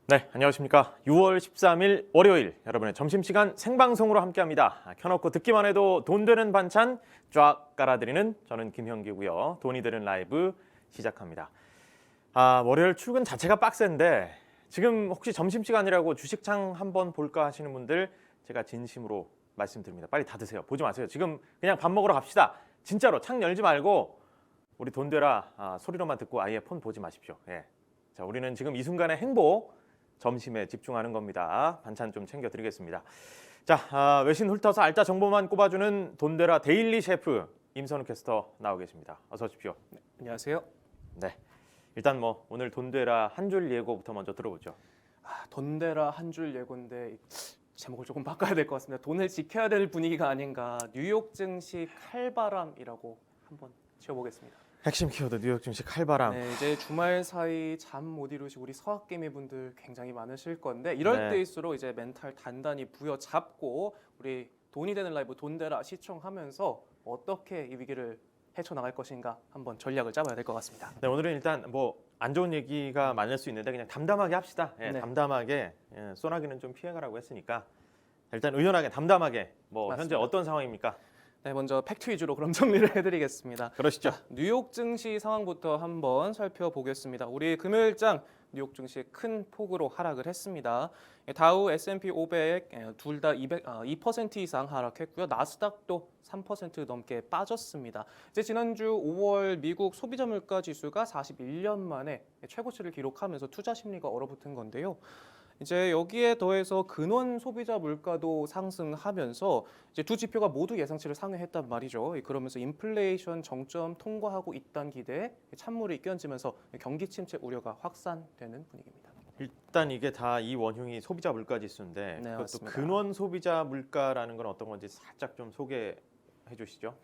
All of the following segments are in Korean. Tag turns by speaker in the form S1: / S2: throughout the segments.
S1: 네, 안녕하십니까. 6월 13일 월요일 여러분의 점심시간 생방송으로 함께합니다. 켜놓고 듣기만 해도 돈 되는 반찬 쫙 깔아드리는 저는 김형기고요. 돈이 되는 라이브 시작합니다. 월요일 출근 자체가 빡센데 지금 혹시 점심시간이라고 주식창 한번 볼까 하시는 분들 제가 진심으로 말씀드립니다. 빨리 닫으세요. 보지 마세요. 지금 그냥 밥 먹으러 갑시다. 진짜로 창 열지 말고 우리 돈 되라 소리로만 듣고 아예 폰 보지 마십시오. 예. 자, 우리는 지금 이 순간의 행복 점심에 집중하는 겁니다. 반찬 좀 챙겨드리겠습니다. 자, 외신 훑어서 알짜 정보만 꼽아주는 돈되라 데일리 셰프 임선우 캐스터 나오 계십니다. 어서 오십시오.
S2: 네, 안녕하세요.
S1: 네, 일단 뭐 오늘 돈되라 한 줄 예고부터 먼저 들어보죠.
S2: 돈되라 한 줄 예고인데 제목을 조금 바꿔야 될 것 같습니다. 돈을 지켜야 될 분위기가 아닌가. 뉴욕 증시 칼바람이라고 한번 지어보겠습니다.
S1: 핵심 키워드 뉴욕 증시 칼바람.
S2: 네, 이제 주말 사이 잠 못 이루시고 우리 서학개미 분들 굉장히 많으실 건데 이럴 때일수록 이제 멘탈 단단히 부여잡고 우리 돈이 되는 라이브 돈되라 시청하면서 어떻게 이 위기를 헤쳐나갈 것인가 한번 전략을 짜봐야 될 것 같습니다.
S1: 네, 오늘은 일단 뭐 안 좋은 얘기가 많을 수 있는데 그냥 담담하게 합시다. 예,
S2: 네.
S1: 담담하게 소나기는 좀 피해가라고 했으니까 일단 의연하게 담담하게 뭐 현재
S2: 맞습니다.
S1: 어떤 상황입니까?
S2: 네, 먼저 팩트 위주로 그럼 정리를 해드리겠습니다.
S1: 그러시죠.
S2: 뉴욕 증시 상황부터 한번 살펴보겠습니다. 우리 금요일장 뉴욕 증시 큰 폭으로 하락을 했습니다. 다우, S&P 500 둘 다 2% 이상 하락했고요. 나스닥도 3% 넘게 빠졌습니다. 이제 지난주 5월 미국 소비자 물가 지수가 41년 만에 최고치를 기록하면서 투자 심리가 얼어붙은 건데요. 이제 여기에 더해서 근원 소비자 물가도 상승하면서 이제 두 지표가 모두 예상치를 상회했단 말이죠. 그러면서 인플레이션 정점 통과하고 있다는 기대에 찬물이 끼얹으면서 경기 침체 우려가 확산되는 분위기입니다.
S1: 일단 이게 다 이 원흉이 소비자 물가 지수인데
S2: 네,
S1: 그것도
S2: 맞습니다.
S1: 근원 소비자 물가라는 건 어떤 건지 살짝 좀 소개해 주시죠.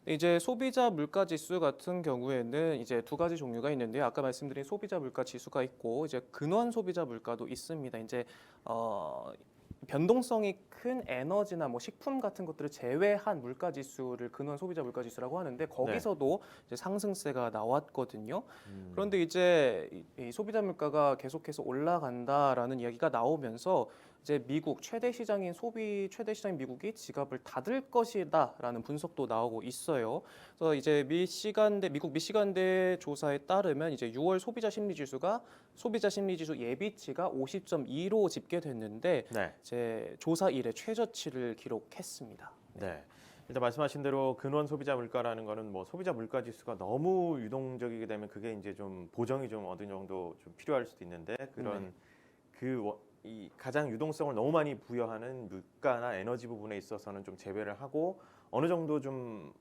S2: 이제 소비자 물가 지수 같은 경우에는 이제 두 가지 종류가 있는데요. 아까 말씀드린 소비자 물가 지수가 있고 이제 근원 소비자 물가도 있습니다. 이제 변동성이 큰 에너지나 뭐 식품 같은 것들을 제외한 물가 지수를 근원 소비자 물가 지수라고 하는데 거기서도 이제 상승세가 나왔거든요. 그런데 이제 이 소비자 물가가 계속해서 올라간다라는 이야기가 나오면서 이제 미국 최대 시장인 최대 시장인 미국이 지갑을 닫을 것이다라는 분석도 나오고 있어요. 그래서 이제 미국 미시간대 조사에 따르면 이제 6월 소비자 심리 지수 예비치가 50.2로 집계됐는데
S1: 네.
S2: 이제 조사 이래 최저치를 기록했습니다.
S1: 네. 일단 말씀하신 대로 근원 소비자 물가라는 거는 뭐 소비자 물가 지수가 너무 유동적이게 되면 그게 이제 좀 보정이 좀 어느 정도 좀 필요할 수도 있는데 그런 이 가장 유동성을 너무 많이 부여하는 물가나 에너지 부분에 있어서는 좀 제외를 하고 어느 정도 좀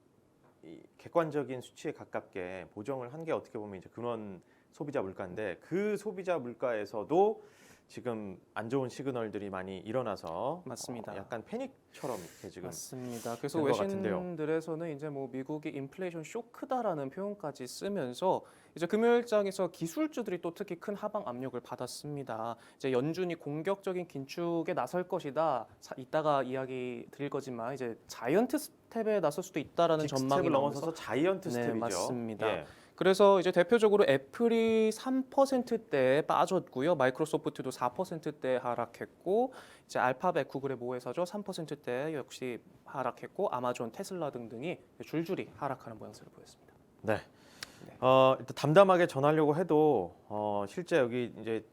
S1: 이 객관적인 수치에 가깝게 보정을 한 게 어떻게 보면 이제 근원 소비자 물가인데 그 소비자 물가에서도 지금 안 좋은 시그널들이 많이 일어나서
S2: 맞습니다.
S1: 약간 패닉처럼 이렇게 지금
S2: 맞습니다. 그래서
S1: 된것 같은데요.
S2: 외신들에서는 이제 뭐 미국이 인플레이션 쇼크다라는 표현까지 쓰면서 이제 금요일장에서 기술주들이 또 특히 큰 하방 압력을 받았습니다. 이제 연준이 공격적인 긴축에 나설 것이다. 이따가 이야기 드릴 거지만 이제 자이언트 스텝에 나설 수도 있다라는 전망이
S1: 스텝을
S2: 나오면서
S1: 넘어서서 자이언트 스텝이죠.
S2: 네, 맞습니다.
S1: 예.
S2: 그래서 이제 대표적으로 애플이 3%대 빠졌고요. 마이크로소프트도 4%대 하락했고 이제 알파벳 구글의 모회사죠. 3%대 역시 하락했고 아마존, 테슬라 등등이 줄줄이 하락하는 모양새를 보였습니다.
S1: 네.
S2: 네.
S1: 일단 담담하게 전하려고 해도 실제 여기 이제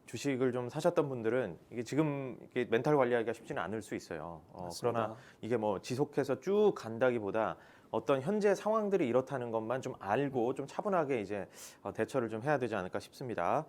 S1: 주식을 좀 사셨던 분들은 이게 지금 이게 멘탈 관리하기가 쉽지는 않을 수 있어요. 그러나 이게 뭐 지속해서 쭉 간다기보다 어떤 현재 상황들이 이렇다는 것만 좀 알고 좀 차분하게 이제 대처를 좀 해야 되지 않을까 싶습니다.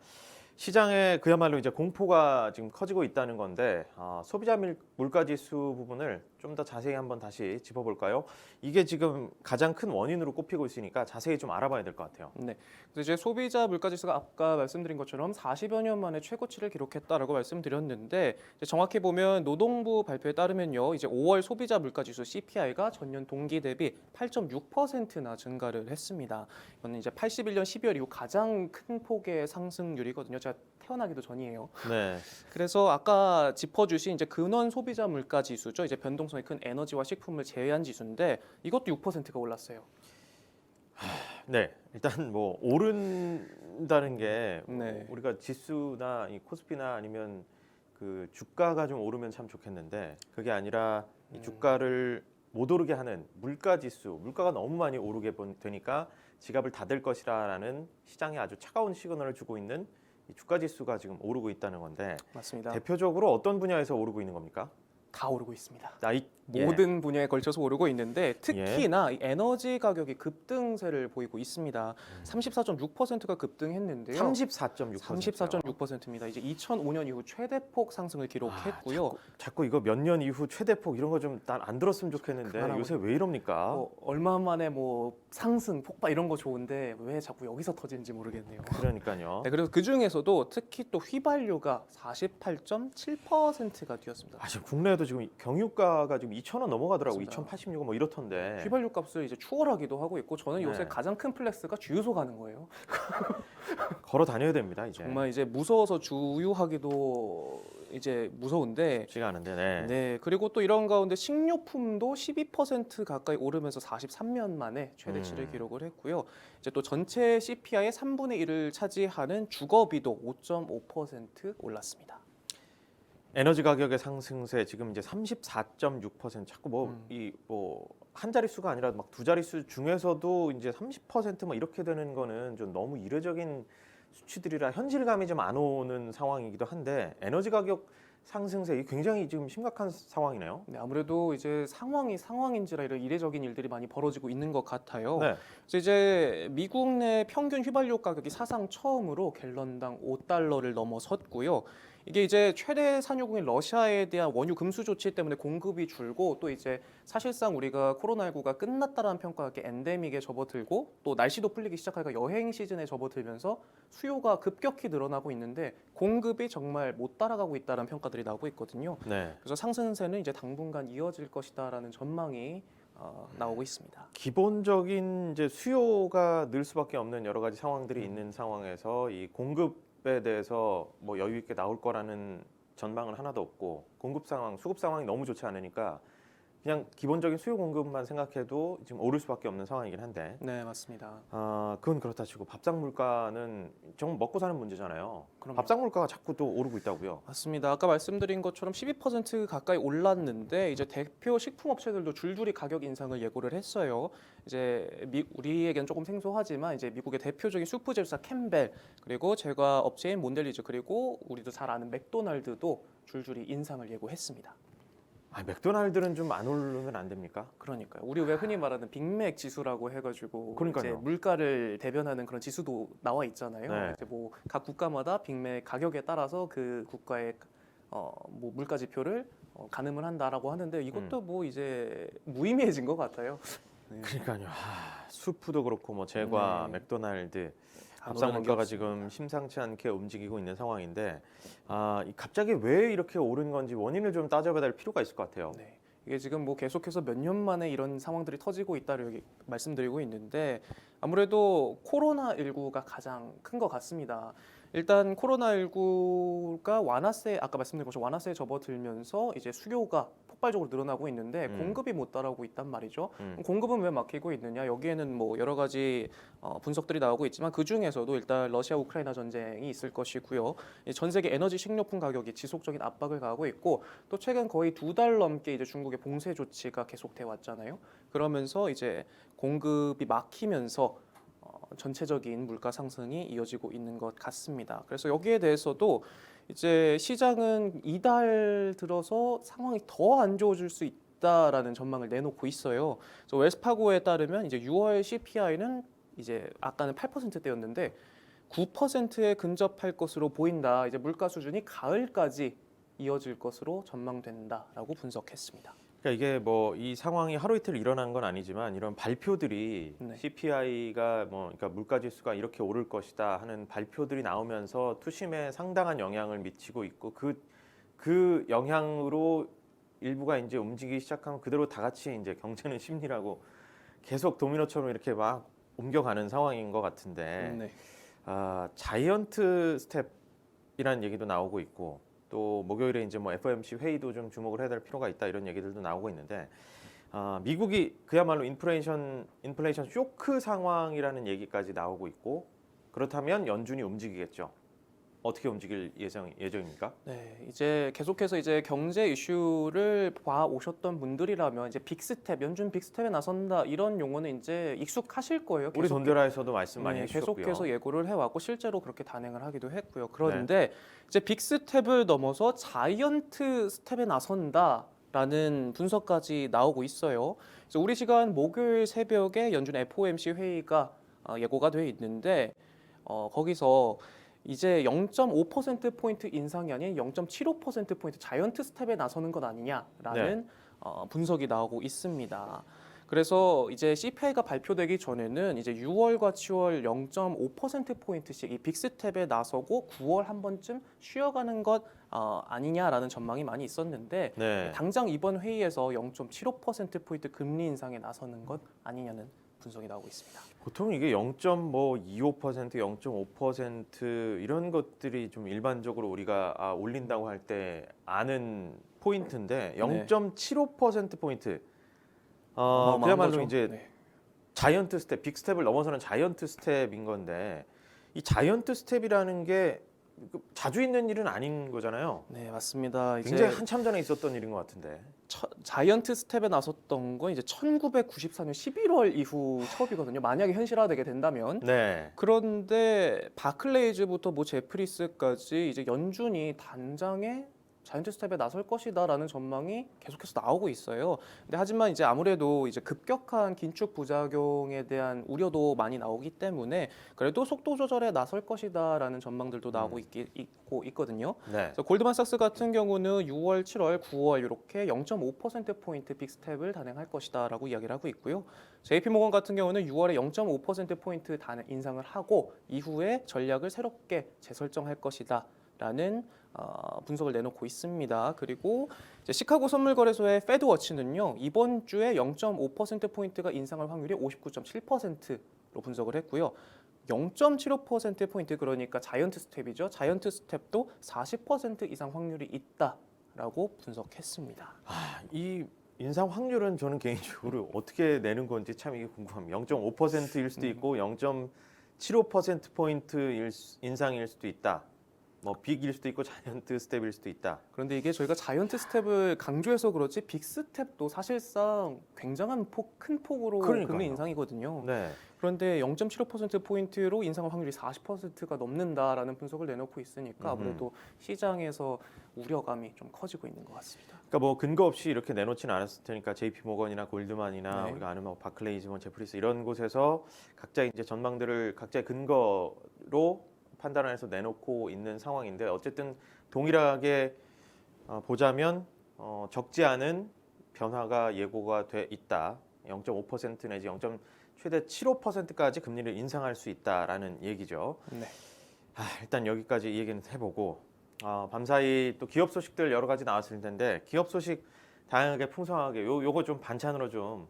S1: 시장에 그야말로 이제 공포가 지금 커지고 있다는 건데 소비자 물가 지수 부분을 좀 더 자세히 한번 다시 짚어볼까요? 이게 지금 가장 큰 원인으로 꼽히고 있으니까 자세히 좀 알아봐야 될 것 같아요.
S2: 네. 그래서 이제 소비자 물가 지수가 아까 말씀드린 것처럼 40여 년 만에 최고치를 기록했다라고 말씀드렸는데 이제 정확히 보면 노동부 발표에 따르면요. 이제 5월 소비자 물가 지수 CPI가 전년 동기 대비 8.6%나 증가를 했습니다. 이거는 이제 81년 12월 이후 가장 큰 폭의 상승률이거든요. 제가 태어나기도 전이에요.
S1: 네.
S2: 그래서 아까 짚어주신 이제 근원 소비자 물가 지수죠. 이제 변동성이 큰 에너지와 식품을 제외한 지수인데 이것도 6%가 올랐어요.
S1: 네, 일단 뭐 오른다는 게
S2: 네.
S1: 우리가 지수나 이 코스피나 아니면 그 주가가 좀 오르면 참 좋겠는데 그게 아니라 이 주가를 못 오르게 하는 물가 지수, 물가가 너무 많이 오르게 되니까 지갑을 닫을 것이라는 시장에 아주 차가운 시그널을 주고 있는 이 주가 지수가 지금 오르고 있다는 건데
S2: 맞습니다.
S1: 대표적으로 어떤 분야에서 오르고 있는 겁니까?
S2: 다 오르고 있습니다.
S1: 예.
S2: 모든 분야에 걸쳐서 오르고 있는데 특히나 이 에너지 가격이 급등세를 보이고 있습니다. 34.6%가 급등했는데요.
S1: 34.6%.
S2: 34.6%입니다. 이제 2005년 이후 최대폭 상승을 기록했고요.
S1: 자꾸 이거 몇 년 이후 최대폭 이런 거 좀 난 안 들었으면 좋겠는데
S2: 그만하고
S1: 요새 왜 이럽니까?
S2: 얼마 만에 뭐 상승, 폭발 이런 거 좋은데 왜 자꾸 여기서 터지는지 모르겠네요.
S1: 그러니까요.
S2: 네, 그래서 그 중에서도 특히 또 휘발유가 48.7%가 뛰었습니다.
S1: 아, 지금 국내에도 지금 경유가가 지금 2,000원 넘어가더라고.
S2: 맞습니다.
S1: 2,086원 뭐 이렇던데.
S2: 휘발유 값을 이제 추월하기도 하고 있고 저는 요새
S1: 네.
S2: 가장 큰 플렉스가 주유소 가는 거예요.
S1: 걸어 다녀야 됩니다, 이제.
S2: 정말 이제 무서워서 주유하기도 이제 무서운데
S1: 쉽지가 않은데. 네.
S2: 네, 그리고 또 이런 가운데 식료품도 12% 가까이 오르면서 43년 만에 최대치를 기록을 했고요. 이제 또 전체 CPI의 3분의 1을 차지하는 주거비도 5.5% 올랐습니다.
S1: 에너지 가격의 상승세 지금 이제 34.6% 자꾸 뭐 이 뭐 한 자릿수가 아니라 막 두 자릿수 중에서도 이제 30%뭐 이렇게 되는 거는 좀 너무 이례적인 수치들이라 현실감이 좀 안 오는 상황이기도 한데 에너지 가격 상승세 굉장히 지금 심각한 상황이네요.
S2: 네, 아무래도 이제 상황이 상황인지라 이런 이례적인 일들이 많이 벌어지고 있는 것 같아요.
S1: 네.
S2: 그래서 이제 미국 내 평균 휘발유 가격이 사상 처음으로 갤런당 5달러를 넘어섰고요. 이게 이제 최대 산유국인 러시아에 대한 원유 금수 조치 때문에 공급이 줄고 또 이제 사실상 우리가 코로나19가 끝났다라는 평가가 이렇게 엔데믹에 접어들고 또 날씨도 풀리기 시작하니까 여행 시즌에 접어들면서 수요가 급격히 늘어나고 있는데 공급이 정말 못 따라가고 있다는 평가들이 나오고 있거든요.
S1: 네.
S2: 그래서 상승세는 이제 당분간 이어질 것이다라는 전망이 나오고 있습니다.
S1: 기본적인 이제 수요가 늘 수밖에 없는 여러 가지 상황들이 있는 상황에서 이 공급에 대해서 뭐 여유 있게 나올 거라는 전망은 하나도 없고 공급 상황, 수급 상황이 너무 좋지 않으니까 그냥 기본적인 수요 공급만 생각해도 지금 오를 수밖에 없는 상황이긴 한데
S2: 네, 맞습니다.
S1: 그건 그렇다 치고 밥상 물가는 정말 먹고 사는 문제잖아요.
S2: 그럼요.
S1: 밥상 물가가 자꾸 또 오르고 있다고요.
S2: 맞습니다. 아까 말씀드린 것처럼 12% 가까이 올랐는데 이제 대표 식품업체들도 줄줄이 가격 인상을 예고를 했어요. 이제 우리에겐 조금 생소하지만 이제 미국의 대표적인 수프 제조사 캠벨 그리고 제과 업체인 몬델리즈 그리고 우리도 잘 아는 맥도날드도 줄줄이 인상을 예고했습니다.
S1: 아, 맥도날드는 좀 안 오르면 안 됩니까?
S2: 그러니까요. 우리 왜 흔히 말하는 빅맥 지수라고 해가지고
S1: 그러니까요.
S2: 이제 물가를 대변하는 그런 지수도 나와 있잖아요.
S1: 네.
S2: 이제 뭐 각 국가마다 빅맥 가격에 따라서 그 국가의 뭐 물가 지표를 가늠을 한다라고 하는데 이것도 뭐 이제 무의미해진 것 같아요. 네.
S1: 그러니까요. 수프도 그렇고 뭐 제과,
S2: 네.
S1: 맥도날드
S2: 안
S1: 밥상
S2: 오르는 게
S1: 물가가
S2: 없습니다.
S1: 지금 심상치 않게 움직이고 있는 상황인데 갑자기 왜 이렇게 오른 건지 원인을 좀 따져봐야 될 필요가 있을 것 같아요.
S2: 네. 이게 지금 뭐 계속해서 몇 년 만에 이런 상황들이 터지고 있다를 여기 말씀드리고 있는데 아무래도 코로나19가 가장 큰 것 같습니다. 일단 코로나19가 완화세 아까 말씀드린 것처럼 완화세에 접어들면서 이제 수요가 폭발적으로 늘어나고 있는데 공급이 못 따라오고 있단 말이죠. 공급은 왜 막히고 있느냐? 여기에는 뭐 여러 가지 분석들이 나오고 있지만 그 중에서도 일단 러시아 우크라이나 전쟁이 있을 것이고요. 전 세계 에너지 식료품 가격이 지속적인 압박을 가하고 있고 또 최근 거의 2달 넘게 이제 중국의 봉쇄 조치가 계속돼 왔잖아요. 그러면서 이제 공급이 막히면서 전체적인 물가 상승이 이어지고 있는 것 같습니다. 그래서 여기에 대해서도 이제 시장은 이달 들어서 상황이 더 안 좋아질 수 있다라는 전망을 내놓고 있어요. 그래서 웰스파고에 따르면 이제 6월 CPI는 이제 아까는 8%대였는데 9%에 근접할 것으로 보인다. 이제 물가 수준이 가을까지 이어질 것으로 전망된다라고 분석했습니다.
S1: 그러니까 이게 뭐 이 상황이 하루 이틀 일어난 건 아니지만 이런 발표들이
S2: 네.
S1: CPI가 뭐 그러니까 물가 지수가 이렇게 오를 것이다 하는 발표들이 나오면서 투심에 상당한 영향을 미치고 있고 그 영향으로 일부가 이제 움직이기 시작하면 그대로 다 같이 이제 경제는 심리라고 계속 도미노처럼 이렇게 막 옮겨가는 상황인 것 같은데
S2: 네.
S1: 자이언트 스텝이라는 얘기도 나오고 있고 또 목요일에 이제 뭐 FOMC 회의도 좀 주목을 해야 될 필요가 있다 이런 얘기들도 나오고 있는데 미국이 그야말로 인플레이션 쇼크 상황이라는 얘기까지 나오고 있고 그렇다면 연준이 움직이겠죠. 어떻게 움직일 예정입니까?
S2: 네, 이제 계속해서 이제 경제 이슈를 봐 오셨던 분들이라면 이제 빅스텝, 연준 빅스텝에 나선다 이런 용어는 이제 익숙하실 거예요.
S1: 우리 돈데라에서도 말씀 많이 해주셨고요.
S2: 계속해서 예고를 해왔고 실제로 그렇게 단행을 하기도 했고요. 그런데 이제 빅스텝을 넘어서 자이언트 스텝에 나선다라는 분석까지 나오고 있어요. 그래서 우리 시간 목요일 새벽에 연준 FOMC 회의가 예고가 돼 있는데 거기서 이제 0.5%포인트 인상이 아닌 0.75%포인트 자이언트 스텝에 나서는 것 아니냐라는 분석이 나오고 있습니다. 그래서 이제 CPI가 발표되기 전에는 이제 6월과 7월 0.5%포인트씩 이 빅스텝에 나서고 9월 한 번쯤 쉬어가는 것 아니냐라는 전망이 많이 있었는데
S1: 네.
S2: 당장 이번 회의에서 0.75%포인트 금리 인상에 나서는 것 아니냐는 분석이 나오고 있습니다.
S1: 보통 이게 0.25%, 0.5% 이런 것들이 좀 일반적으로 우리가 올린다고 할 때 아는 포인트인데 0.75% 포인트. 그야말로
S2: 거죠?
S1: 이제 자이언트 스텝, 빅 스텝을 넘어서는 자이언트 스텝인 건데 이 자이언트 스텝이라는 게 자주 있는 일은 아닌 거잖아요.
S2: 네, 맞습니다.
S1: 굉장히 한참 전에 있었던 일인 것 같은데.
S2: 자이언트 스텝에 나섰던 건 이제 1994년 11월 이후 처음이거든요. 만약에 현실화되게 된다면.
S1: 네.
S2: 그런데 바클레이즈부터 뭐 제프리스까지 이제 연준이 단장에 자이언트 스텝에 나설 것이다라는 전망이 계속해서 나오고 있어요. 근데 하지만 이제 아무래도 이제 급격한 긴축 부작용에 대한 우려도 많이 나오기 때문에 그래도 속도 조절에 나설 것이다라는 전망들도 나오고 있거든요.
S1: 네.
S2: 그래서 골드만삭스 같은 경우는 6월, 7월, 9월 이렇게 0.5%포인트 빅스텝을 단행할 것이다라고 이야기를 하고 있고요. JP모건 같은 경우는 6월에 0.5%포인트 인상을 하고 이후에 전략을 새롭게 재설정할 것이다라는 분석을 내놓고 있습니다. 그리고 이제 시카고 선물거래소의 페드워치는요. 이번 주에 0.5%포인트가 인상할 확률이 59.7%로 분석을 했고요. 0.75%포인트 그러니까 자이언트 스텝이죠. 자이언트 스텝도 40% 이상 확률이 있다라고 분석했습니다.
S1: 이 인상 확률은 저는 개인적으로 어떻게 내는 건지 참 이게 궁금합니다. 0.5%일 수도 있고 0.75%포인트 인상일 수도 있다. 뭐 빅일 수도 있고 자이언트 스텝일 수도 있다.
S2: 그런데 이게 저희가 자이언트 스텝을 강조해서 그렇지 빅 스텝도 사실상 굉장한 큰 폭으로
S1: 그러니까요.
S2: 금리 인상이거든요.
S1: 네.
S2: 그런데 0.75%포인트로 인상할 확률이 40%가 넘는다라는 분석을 내놓고 있으니까 아무래도 시장에서 우려감이 좀 커지고 있는 것 같습니다.
S1: 그러니까 뭐 근거 없이 이렇게 내놓지는 않았을 테니까 JP 모건이나 골드만이나
S2: 네.
S1: 우리가 아는 뭐 바클레이즈, 뭐 제프리스 이런 곳에서 각자 이제 전망들을 각자의 근거로 판단을 해서 내놓고 있는 상황인데 어쨌든 동일하게 보자면 적지 않은 변화가 예고가 돼 있다. 0.5% 내지 0. 최대 75%까지 금리를 인상할 수 있다라는 얘기죠.
S2: 네.
S1: 일단 여기까지 이 얘기는 해보고 밤사이 또 기업 소식들 여러 가지 나왔을 텐데 기업 소식 다양하게 풍성하게 요거 좀 반찬으로 좀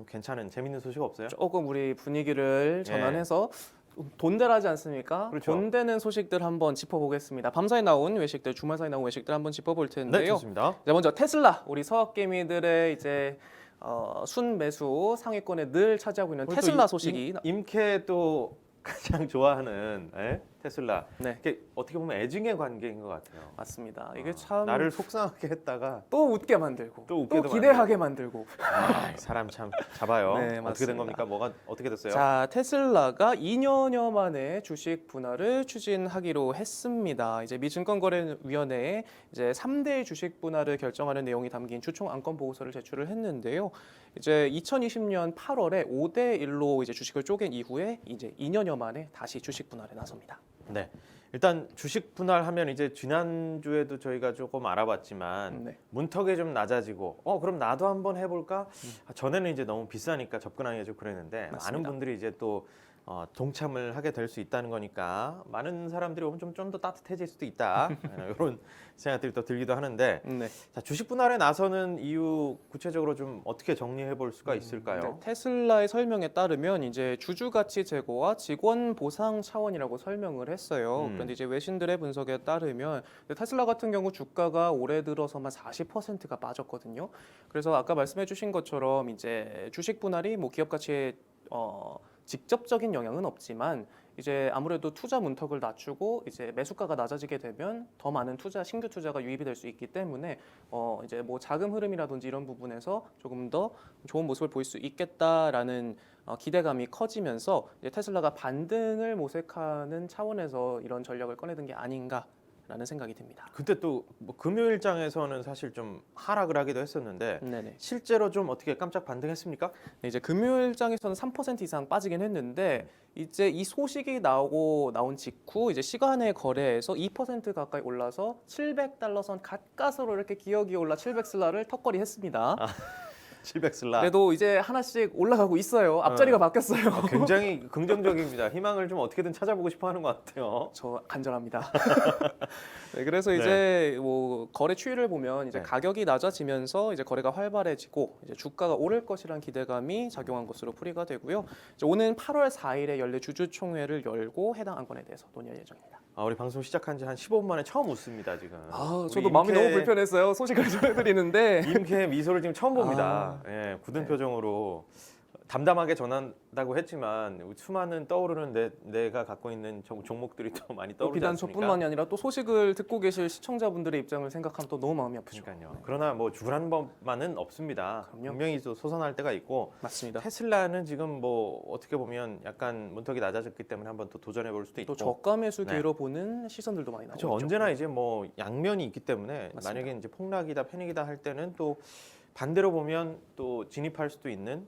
S1: 괜찮은 재밌는 소식 없어요?
S2: 조금 우리 분위기를 전환해서 돈대라지 않습니까?
S1: 그렇죠.
S2: 돈되는 소식들 한번 짚어보겠습니다. 밤사이 나온 외식들, 주말 사이 나온 외식들 한번 짚어볼 텐데요.
S1: 네, 좋습니다.
S2: 자, 먼저 테슬라, 우리 서학개미들의 이제 순매수 상위권에 늘 차지하고 있는 테슬라 소식이
S1: 임캐 또 가장 좋아하는 테슬라.
S2: 네.
S1: 이게 어떻게 보면 애증의 관계인 것 같아요.
S2: 맞습니다. 이게 참
S1: 나를 속상하게 했다가
S2: 또 웃게 만들고
S1: 또 웃게도
S2: 기대하게 만들고
S1: 사람 참 잡아요.
S2: 네,
S1: 어떻게
S2: 맞습니다.
S1: 된 겁니까? 뭐가 어떻게 됐어요?
S2: 자, 테슬라가 2년여 만에 주식 분할을 추진하기로 했습니다. 이제 미 증권거래위원회에 이제 3대 주식 분할을 결정하는 내용이 담긴 주총 안건 보고서를 제출을 했는데요. 이제 2020년 8월에 5대 1로 이제 주식을 쪼갠 이후에 이제 2년여 만에 다시 주식 분할에 나섭니다.
S1: 네. 일단 주식 분할하면 이제 지난주에도 저희가 조금 알아봤지만 문턱이 좀 낮아지고 그럼 나도 한번 해볼까? 전에는 이제 너무 비싸니까 접근하기가 좀 그랬는데
S2: 맞습니다.
S1: 많은 분들이 이제 또 동참을 하게 될 수 있다는 거니까 많은 사람들이 오면 좀 더 따뜻해질 수도 있다 이런 생각들이 또 들기도 하는데
S2: 네.
S1: 자, 주식 분할에 나서는 이유 구체적으로 좀 어떻게 정리해 볼 수가
S2: 네,
S1: 있을까요?
S2: 테슬라의 설명에 따르면 이제 주주 가치 제고와 직원 보상 차원이라고 설명을 했어요. 그런데 이제 외신들의 분석에 따르면 테슬라 같은 경우 주가가 올해 들어서만 40%가 빠졌거든요. 그래서 아까 말씀해주신 것처럼 이제 주식 분할이 뭐 기업 가치에 직접적인 영향은 없지만 이제 아무래도 투자 문턱을 낮추고 이제 매수가가 낮아지게 되면 더 많은 신규 투자가 유입이 될 수 있기 때문에 이제 뭐 자금 흐름이라든지 이런 부분에서 조금 더 좋은 모습을 보일 수 있겠다라는 기대감이 커지면서 이제 테슬라가 반등을 모색하는 차원에서 이런 전략을 꺼내든 게 아닌가라는 생각이 듭니다.
S1: 그때 또뭐 금요일장에서는 사실 좀 하락을 하기도 했었는데
S2: 네네.
S1: 실제로 좀 어떻게 깜짝 반등했습니까?
S2: 네, 이제 금요일장에서는 3% 이상 빠지긴 했는데 이제 이 소식이 나온 직후 이제 시간의 거래에서 2% 가까이 올라서 $700 선 가까스로 이렇게 기어기어 올라 700슬라를 턱걸이 했습니다.
S1: 700슬라.
S2: 그래도 이제 하나씩 올라가고 있어요. 앞자리가 바뀌었어요.
S1: 굉장히 긍정적입니다. 희망을 좀 어떻게든 찾아보고 싶어 하는 것 같아요.
S2: 저 간절합니다. 네, 그래서
S1: 네.
S2: 이제 뭐 거래 추이를 보면 이제
S1: 네.
S2: 가격이 낮아지면서 이제 거래가 활발해지고 이제 주가가 오를 것이라는 기대감이 작용한 것으로 풀이가 되고요. 이제 오는 8월 4일에 열릴 주주총회를 열고 해당 안건에 대해서 논의할 예정입니다.
S1: 우리 방송 시작한 지 한 15분 만에 처음 웃습니다 지금.
S2: 저도 마음이 너무 불편했어요. 소식을 전해드리는데.
S1: 임케 미소를 지금 처음 봅니다. 예, 굳은
S2: 네.
S1: 표정으로 담담하게 전한다고 했지만 수많은 떠오르는 내가 갖고 있는 종목들이 또 많이 떠오르지
S2: 비단
S1: 않습니까?
S2: 저뿐만이 아니라 또 소식을 듣고 계실 시청자분들의 입장을 생각하면 또 너무 마음이 아프죠.
S1: 그러니까요. 그러나 뭐 죽으라는 법만은 없습니다.
S2: 그럼요.
S1: 분명히 또 솟아날 때가 있고
S2: 맞습니다.
S1: 테슬라는 지금 뭐 어떻게 보면 약간 문턱이 낮아졌기 때문에 한번 또 도전해 볼 수도 있고.
S2: 또 저가 매수
S1: 네.
S2: 기회로 보는 시선들도 많이
S1: 그렇죠.
S2: 나오죠.
S1: 언제나 이제 뭐 양면이 있기 때문에
S2: 맞습니다.
S1: 만약에 이제 폭락이다 패닉이다 할 때는 또 반대로 보면 또 진입할 수도 있는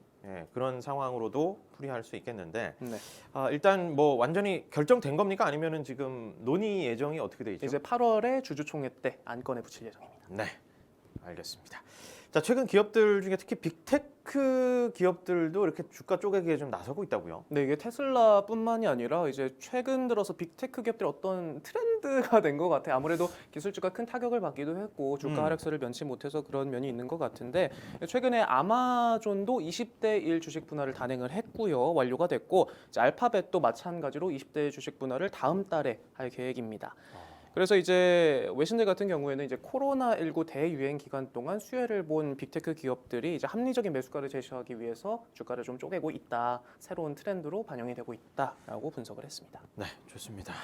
S1: 그런 상황으로도 풀이할 수 있겠는데
S2: 네.
S1: 일단 뭐 완전히 결정된 겁니까? 아니면은 지금 논의 예정이 어떻게 돼 있죠?
S2: 이제 8월에 주주총회 때 안건에 붙일 예정입니다.
S1: 네, 알겠습니다. 자, 최근 기업들 중에 특히 빅테크 기업들도 이렇게 주가 쪼개기에 좀 나서고 있다고요?
S2: 네, 이게 테슬라뿐만이 아니라 이제 최근 들어서 빅테크 기업들이 어떤 트렌드가 된 것 같아요. 아무래도 기술주가 큰 타격을 받기도 했고 주가 하락세를 면치 못해서 그런 면이 있는 것 같은데 최근에 아마존도 20대 1 주식 분할을 단행을 했고요. 완료가 됐고 이제 알파벳도 마찬가지로 20대 주식 분할을 다음 달에 할 계획입니다. 그래서 이제 외신들 같은 경우에는 이제 코로나19 대유행 기간 동안 수혜를 본 빅테크 기업들이 이제 합리적인 매수가를 제시하기 위해서 주가를 좀 쪼개고 있다. 새로운 트렌드로 반영이 되고 있다라고 분석을 했습니다.
S1: 네, 좋습니다.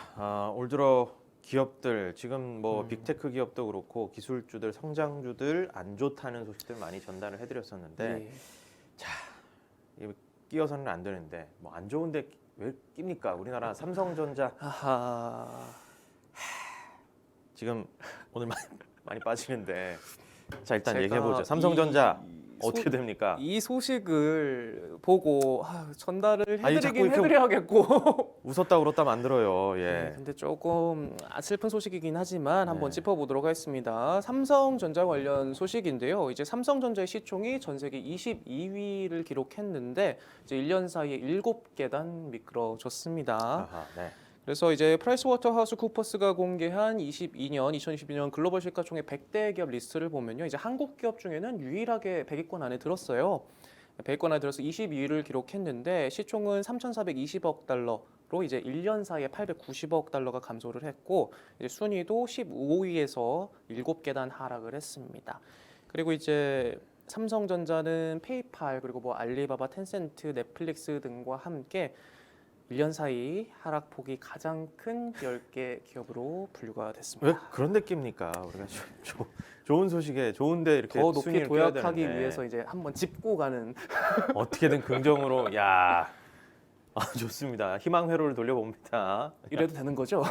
S1: 올 들어 기업들 지금 뭐 빅테크 기업도 그렇고 기술주들, 성장주들 안 좋다는 소식들 많이 전달을 해드렸었는데
S2: 네.
S1: 자, 이거 끼어서는 안 되는데 뭐 안 좋은데 왜 낍니까? 우리나라 삼성전자
S2: 아하.
S1: 지금 오늘 많이 빠지는데 자 일단
S2: 제가
S1: 얘기해보죠. 삼성전자
S2: 이
S1: 어떻게 됩니까?
S2: 이 소식을 보고 전달을
S1: 아니, 자꾸
S2: 해드리긴
S1: 이렇게
S2: 해드려야겠고.
S1: 웃었다 울었다 만들어요.
S2: 네,
S1: 예.
S2: 근데 조금 슬픈 소식이긴 하지만 한번
S1: 네.
S2: 짚어보도록 하겠습니다. 삼성전자 관련 소식인데요. 이제 삼성전자의 시총이 전 세계 22위를 기록했는데 이제 1년 사이에 7계단 미끄러졌습니다.
S1: 아하, 네.
S2: 그래서 이제 프라이스워터하우스쿠퍼스가 공개한 2022년 글로벌 시가총액 100대 기업 리스트를 보면요. 이제 한국 기업 중에는 유일하게 100위권 안에 들었어요. 100위권 안에 들어서 22위를 기록했는데 시총은 3,420억 달러로 이제 1년 사이에 890억 달러가 감소를 했고 이제 순위도 15위에서 7계단 하락을 했습니다. 그리고 이제 삼성전자는 페이팔 그리고 뭐 알리바바, 텐센트, 넷플릭스 등과 함께 1년 사이 하락폭이 가장 큰 10개 기업으로 분류가
S1: 왜
S2: 됐습니다.
S1: 그런 느낌입니까? 우리가 좋은 소식에 좋은데 이렇게
S2: 더 높이
S1: 순위를 껴야
S2: 도약하기
S1: 되는데.
S2: 위해서 이제 한번 짚고 가는
S1: 어떻게든 긍정으로 야 좋습니다. 희망 회로를 돌려봅니다.
S2: 이래도 되는 거죠?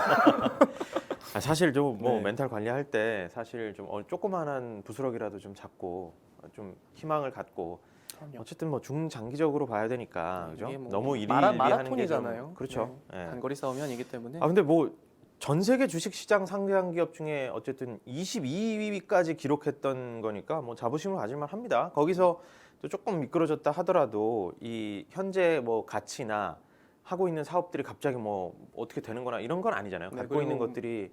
S1: 사실 좀 뭐
S2: 네.
S1: 멘탈 관리할 때 사실 좀 조그만한 부스러기라도 좀 잡고 좀 희망을 갖고
S2: 그럼요.
S1: 어쨌든 뭐 중장기적으로 봐야 되니까 그죠?
S2: 이게 뭐
S1: 너무 일이 하는 게
S2: 마라톤이잖아요.
S1: 좀 그렇죠. 예.
S2: 단거리 싸움이 아니기 때문에
S1: 근데 뭐 전 세계 주식 시장 상장 기업 중에 어쨌든 22위까지 기록했던 거니까 뭐 자부심을 가질만 합니다. 거기서 또 조금 미끄러졌다 하더라도 이 현재 뭐 가치나 하고 있는 사업들이 갑자기 뭐 어떻게 되는 거나 이런 건 아니잖아요.
S2: 네,
S1: 갖고 있는
S2: 그리고-
S1: 것들이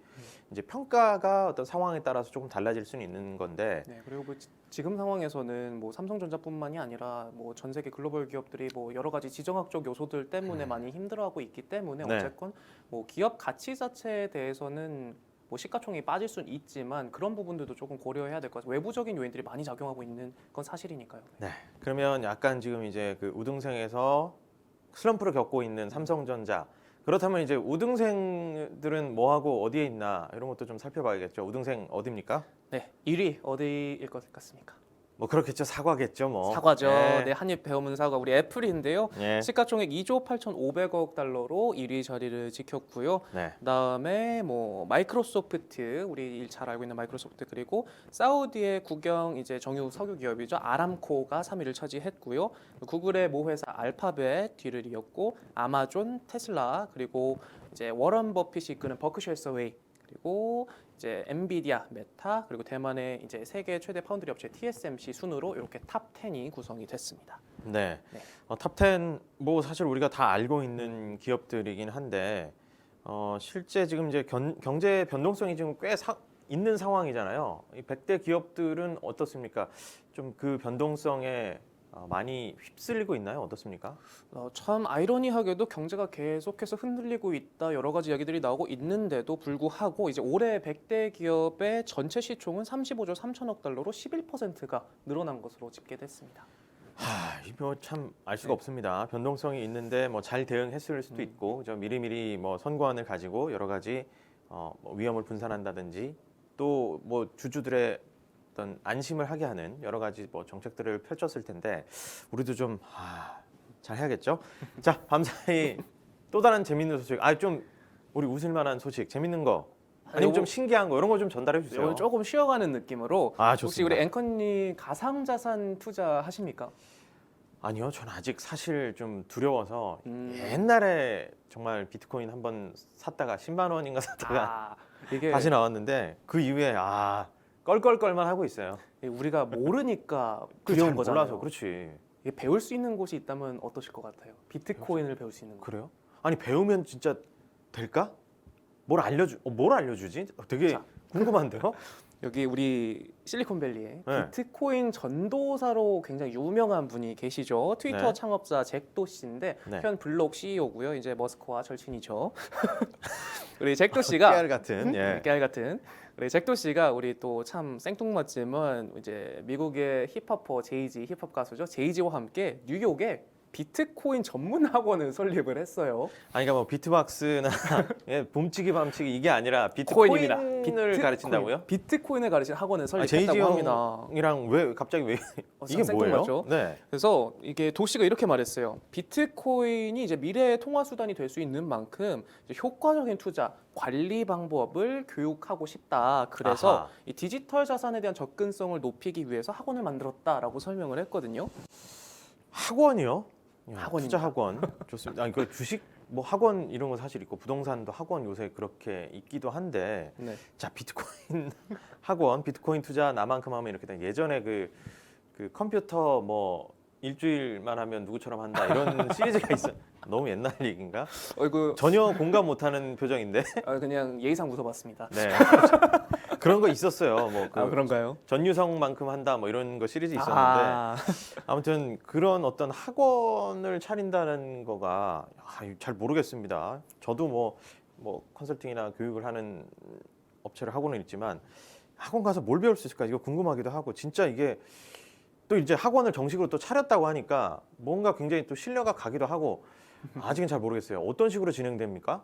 S1: 이제 평가가 어떤 상황에 따라서 조금 달라질 수는 있는 건데
S2: 네, 그리고 지금 상황에서는 뭐 삼성전자뿐만이 아니라 뭐 전 세계 글로벌 기업들이 뭐 여러 가지 지정학적 요소들 때문에 많이 힘들어하고 있기 때문에
S1: 네.
S2: 어쨌건 뭐 기업 가치 자체에 대해서는 뭐 시가총액이 빠질 수는 있지만 그런 부분들도 조금 고려해야 될 것 같아요. 외부적인 요인들이 많이 작용하고 있는 건 사실이니까요.
S1: 네. 그러면 약간 지금 이제 그 우등생에서 슬럼프를 겪고 있는 삼성전자 그렇다면 이제 우등생들은 뭐 하고 어디에 있나 이런 것도 좀 살펴봐야겠죠. 우등생 어디입니까?
S2: 네, 1위 어디일 것 같습니까?
S1: 뭐 그렇겠죠. 사과겠죠. 뭐.
S2: 사과죠.
S1: 예.
S2: 네, 한입 배우는 사과. 우리 애플인데요.
S1: 예.
S2: 시가총액 2조 8,500억 달러로 1위 자리를 지켰고요.
S1: 네.
S2: 그다음에 뭐 마이크로소프트, 우리 잘 알고 있는 마이크로소프트 그리고 사우디의 국영 이제 정유 석유 기업이죠. 아람코가 3위를 차지했고요. 구글의 모회사 알파벳 뒤를 이었고 아마존, 테슬라 그리고 이제 워런 버핏이 이끄는 버크셔 해서웨이 그리고 이제 엔비디아, 메타 그리고 대만의 이제 세계 최대 파운드리 업체 TSMC 순으로 이렇게 탑 10이 구성이 됐습니다.
S1: 네.
S2: 네.
S1: 탑10 뭐 사실 우리가 다 알고 있는 기업들이긴 한데 실제 지금 이제 경제 변동성이 지금 꽤 있는 상황이잖아요. 이 100대 기업들은 어떻습니까? 좀 그 변동성에 많이 휩쓸리고 있나요? 어떻습니까?
S2: 참 아이러니하게도 경제가 계속해서 흔들리고 있다 여러 가지 이야기들이 나오고 있는데도 불구하고 이제 올해 100대 기업의 전체 시총은 35조 3천억 달러로 11%가 늘어난 것으로 집계됐습니다.
S1: 이거 참 알 수가
S2: 네.
S1: 없습니다. 변동성이 있는데 뭐 잘 대응했을 수도 있고 저 미리미리 뭐 선관을 가지고 여러 가지 뭐 위험을 분산한다든지 또 뭐 주주들의 어떤 안심을 하게 하는 여러 가지 뭐 정책들을 펼쳤을 텐데 우리도 좀 잘 해야겠죠. 자, 밤사이 또 다른 재밌는 소식. 좀 우리 웃을 만한 소식, 재밌는 거 아니면 좀 신기한 거 이런 거 좀 전달해 주세요.
S2: 오늘 조금 쉬어가는 느낌으로 혹시
S1: 좋습니다.
S2: 우리 앵커님 가상자산 투자 하십니까?
S1: 아니요, 저는 아직 사실 좀 두려워서
S2: 음.
S1: 옛날에 정말 비트코인 한번 샀다가 10만 원인가 샀다가
S2: 이게
S1: 다시 나왔는데 그 이후에 껄껄껄만 하고 있어요.
S2: 우리가 모르니까
S1: 잘
S2: 두려운 거잖아요.
S1: 몰라서 그렇지.
S2: 이게 배울 수 있는 곳이 있다면 어떠실 것 같아요? 비트코인을 배울 수 있는 곳.
S1: 그래요? 아니 배우면 진짜 될까? 뭘 알려주지? 되게
S2: 자.
S1: 궁금한데요.
S2: 여기 우리 실리콘밸리에
S1: 네.
S2: 비트코인 전도사로 굉장히 유명한 분이 계시죠. 트위터
S1: 네.
S2: 창업자 잭도 씨인데
S1: 네.
S2: 현 블록 CEO고요. 이제 머스크와 절친이죠. 우리 잭도 씨가
S1: 깨알 같은. 예.
S2: 깨알 같은 우리 잭도 씨가 우리 또 참 생뚱맞지만 이제 미국의 힙합퍼 제이지 힙합 가수죠. 제이지와 함께 뉴욕에 비트코인 전문 학원을 설립을 했어요.
S1: 그러니까 뭐 비트박스나 봄치기 밤치기 이게 아니라
S2: 코인입니다.
S1: 비트코인을 가르친다고요?
S2: 비트코인을 가르치는 학원을
S1: 제이지
S2: 설립했다고 합니다.
S1: 형이랑 왜 갑자기 이게 뭐예요?
S2: 생뚱맞죠?
S1: 네.
S2: 그래서 이게 도시가 이렇게 말했어요. 비트코인이 이제 미래의 통화 수단이 될 수 있는 만큼 이제 효과적인 투자 관리 방법을 교육하고 싶다. 그래서
S1: 아하.
S2: 이 디지털 자산에 대한 접근성을 높이기 위해서 학원을 만들었다라고 설명을 했거든요.
S1: 학원이요?
S2: 학원입니다.
S1: 투자 학원 좋습니다. 아니 그 주식 뭐 학원 이런 거 사실 있고 부동산도 학원 요새 그렇게 있기도 한데
S2: 네.
S1: 자 비트코인 학원 비트코인 투자 나만큼 하면 이렇게 다 예전에 그 컴퓨터 뭐 일주일만 하면 누구처럼 한다 이런 시리즈가 있어. 너무 옛날 얘기인가?
S2: 이거
S1: 전혀 공감 못하는 표정인데.
S2: 그냥 예의상 웃어봤습니다.
S1: 네. 그런 거 있었어요. 뭐
S2: 그런가요?
S1: 전유성만큼 한다 뭐 이런 거 시리즈 있었는데
S2: 아,
S1: 아무튼 그런 어떤 학원을 차린다는 거가 잘 모르겠습니다. 저도 뭐 컨설팅이나 교육을 하는 업체를 하고는 있지만 학원 가서 뭘 배울 수 있을까 이거 궁금하기도 하고 진짜 이게 또 이제 학원을 정식으로 또 차렸다고 하니까 뭔가 굉장히 또 신뢰가 가기도 하고 아직은 잘 모르겠어요. 어떤 식으로 진행됩니까?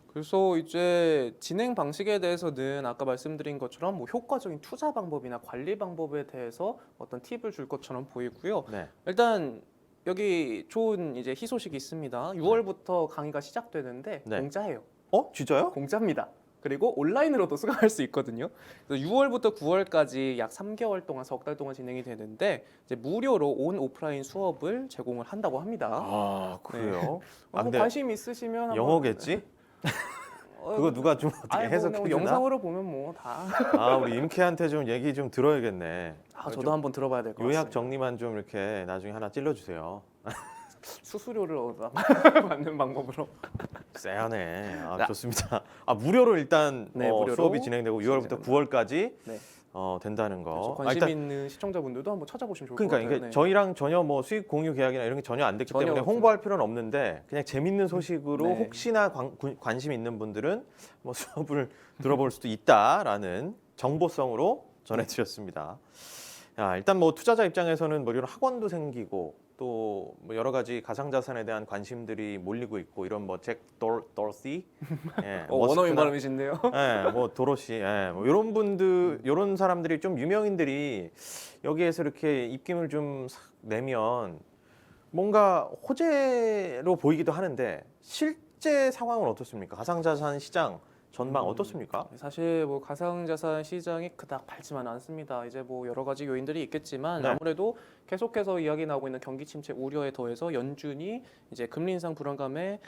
S2: 그래서 이제 진행 방식에 대해서는 아까 말씀드린 것처럼 뭐 효과적인 투자 방법이나 관리 방법에 대해서 어떤 팁을 줄 것처럼 보이고요.
S1: 네.
S2: 일단 여기 좋은 이제 희소식이 있습니다. 6월부터 강의가 시작되는데
S1: 네.
S2: 공짜예요.
S1: 진짜요?
S2: 공짜입니다. 그리고 온라인으로도 수강할 수 있거든요. 그래서 6월부터 9월까지 약 3개월 동안 석 달 동안 진행이 되는데 이제 무료로 온 오프라인 수업을 제공을 한다고 합니다.
S1: 그래요?
S2: 뭐
S1: 근데
S2: 관심 있으시면 한번-
S1: 영어겠지? 그거 누가 좀 어떻게
S2: 아니,
S1: 해석해
S2: 뭐
S1: 주나?
S2: 영상으로 보면 뭐 다.
S1: 우리 임케한테 좀 얘기 좀 들어야겠네.
S2: 저도 한번 들어봐야 될 것
S1: 요약
S2: 같습니다.
S1: 정리만 좀 이렇게 나중에 하나 찔러주세요.
S2: 수수료를 받는 방법으로.
S1: 쎄하네. 아,
S2: 자.
S1: 좋습니다. 아, 무료로 일단
S2: 네, 무료로
S1: 수업이 진행되고 6월부터 9월까지
S2: 네.
S1: 된다는 거.
S2: 그래서
S1: 아,
S2: 관심
S1: 일단
S2: 있는 시청자분들도 한번 찾아보시면 좋을
S1: 그러니까
S2: 것 같아요.
S1: 이게
S2: 네.
S1: 저희랑 전혀 뭐 수익 공유 계약이나 이런 게 전혀 안 됐기
S2: 전혀
S1: 때문에
S2: 없습니다.
S1: 홍보할 필요는 없는데 그냥 재밌는 소식으로
S2: 네.
S1: 혹시나 관심 있는 분들은 뭐 수업을 들어볼 수도 있다라는 정보성으로 전해드렸습니다. 야, 일단 뭐 투자자 입장에서는 뭐 이런 학원도 생기고 또 뭐 여러 가지 가상자산에 대한 관심들이 몰리고 있고 이런 뭐 잭 도러시, 예,
S2: 원어민
S1: 머스크나
S2: 발음이신데요.
S1: 예, 뭐 도로시, 예, 뭐 이런 분들, 이런 사람들이 좀 유명인들이 여기에서 이렇게 입김을 좀 싹 내면 뭔가 호재로 보이기도 하는데 실제 상황은 어떻습니까? 가상자산 시장 전망 어떻습니까?
S2: 사실 뭐 가상자산 시장이 그닥 밝지만 않습니다. 이제 뭐 여러 가지 요인들이 있겠지만
S1: 네.
S2: 아무래도 계속해서 이야기 나오고 있는 경기 침체 우려에 더해서 연준이 이제 금리 인상 불안감에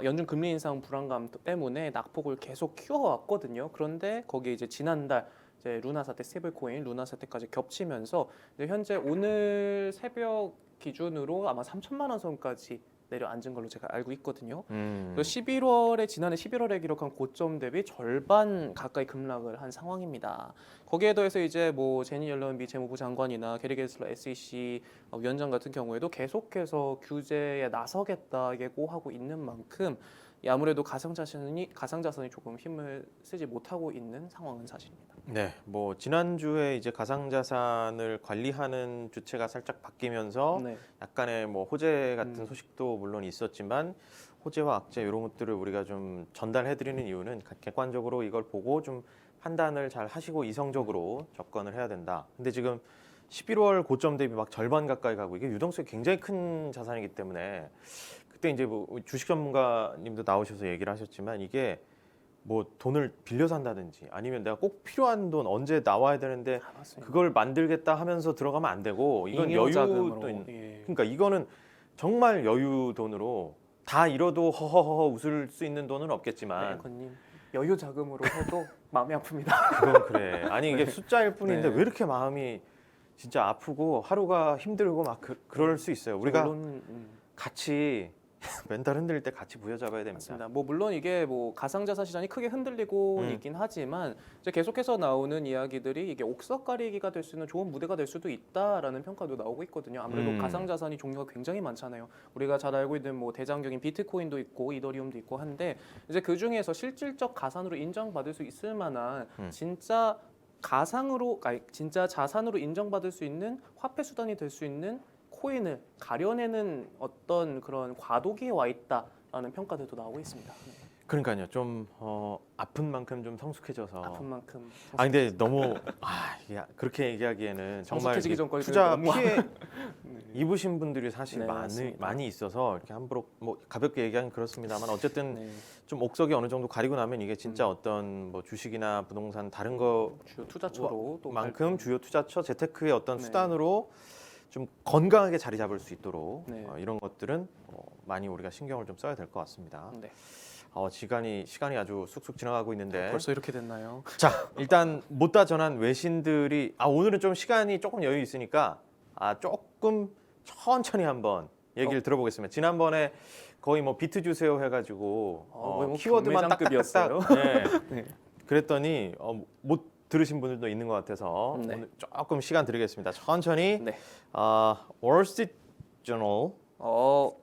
S2: 연준 금리 인상 불안감 때문에 낙폭을 계속 키워왔거든요. 그런데 거기에 이제 지난달 이제 루나 사태, 스테이블코인 루나 사태까지 겹치면서 이제 현재 오늘 새벽 기준으로 아마 3천만 원 선까지 내려앉은 걸로 제가 알고 있거든요. 그래서 11월에 지난해 11월에 기록한 고점 대비 절반 가까이 급락을 한 상황입니다. 거기에 더해서 이제 뭐 제니 옐런 미 재무부 장관이나 게리 겟슬러 SEC 위원장 같은 경우에도 계속해서 규제에 나서겠다 예고하고 있는 만큼 아무래도 가상자산이 조금 힘을 쓰지 못하고 있는 상황은 사실입니다.
S1: 네, 뭐 지난주에 이제 가상자산을 관리하는 주체가 살짝 바뀌면서
S2: 네.
S1: 약간의 뭐 호재 같은 소식도 물론 있었지만 호재와 악재 이런 것들을 우리가 좀 전달해드리는 이유는 객관적으로 이걸 보고 좀 판단을 잘 하시고 이성적으로 접근을 해야 된다. 근데 지금 11월 고점 대비 막 절반 가까이 가고 이게 유동성이 굉장히 큰 자산이기 때문에 그때 이제 뭐 주식 전문가님도 나오셔서 얘기를 하셨지만 이게 뭐 돈을 빌려서 한다든지 아니면 내가 꼭 필요한 돈 언제 나와야 되는데
S2: 맞습니다.
S1: 그걸 만들겠다 하면서 들어가면 안 되고 이건
S2: 잉여
S1: 여유
S2: 자금으로,
S1: 돈
S2: 예.
S1: 그러니까 이거는 정말 여유 돈으로 다 잃어도 허허허 웃을 수 있는 돈은 없겠지만
S2: 앵커님 여유 자금으로 해도 마음이 아픕니다.
S1: 그건 그래. 아니 이게 숫자일 뿐인데
S2: 네.
S1: 왜 이렇게 마음이 진짜 아프고 하루가 힘들고 막 그럴 수 있어요. 우리가
S2: 물론,
S1: 같이 멘탈 흔들릴 때 같이 부여잡아야 됩니다.
S2: 맞습니다. 뭐 물론 이게 뭐 가상자산 시장이 크게 흔들리고 있긴 하지만 이제 계속해서 나오는 이야기들이 이게 옥석가리기가 될 수 있는 좋은 무대가 될 수도 있다라는 평가도 나오고 있거든요. 아무래도 가상자산이 종류가 굉장히 많잖아요. 우리가 잘 알고 있는 뭐 대장경인 비트코인도 있고 이더리움도 있고 한데 이제 그 중에서 실질적 가산으로 인정받을 수 있을 만한 진짜 가상으로, 아니 진짜 자산으로 인정받을 수 있는 화폐 수단이 될 수 있는 코인을 가려내는 어떤 그런 과도기에 와 있다라는 평가들도 나오고 있습니다.
S1: 그러니까요. 좀 아픈 만큼 좀 성숙해져서.
S2: 아픈 만큼.
S1: 아 근데 너무 이게 그렇게 얘기하기에는 정말
S2: 성숙해지기
S1: 이게
S2: 전까지
S1: 투자
S2: 너무
S1: 피해 입으신 분들이 사실
S2: 네, 맞습니다.
S1: 많이 있어서 이렇게 함부로 뭐 가볍게 얘기하긴 그렇습니다만 어쨌든
S2: 네,
S1: 좀 옥석이 어느 정도 가리고 나면 이게 진짜 어떤 뭐 주식이나 부동산 다른
S2: 주요 투자처로 또
S1: 거만큼 주요 투자처 재테크의 어떤
S2: 네.
S1: 수단으로 좀 건강하게 자리 잡을 수 있도록
S2: 네.
S1: 이런 것들은 많이 우리가 신경을 좀 써야 될 것 같습니다.
S2: 네.
S1: 시간이 아주 쑥쑥 지나가고 있는데
S2: 벌써 이렇게 됐나요?
S1: 자 일단 못다 전한 외신들이 오늘은 좀 시간이 조금 여유 있으니까 조금 천천히 한번 얘기를 들어보겠습니다. 지난번에 거의 뭐 비트 주세요 해가지고
S2: 거의 뭐
S1: 키워드만
S2: 경매장급이었어요.
S1: 딱딱딱 네.
S2: 네.
S1: 그랬더니 못 들으신 분들도 있는 것 같아서
S2: 네.
S1: 오늘 조금 시간 드리겠습니다. 천천히
S2: 네.
S1: 월스트리트 저널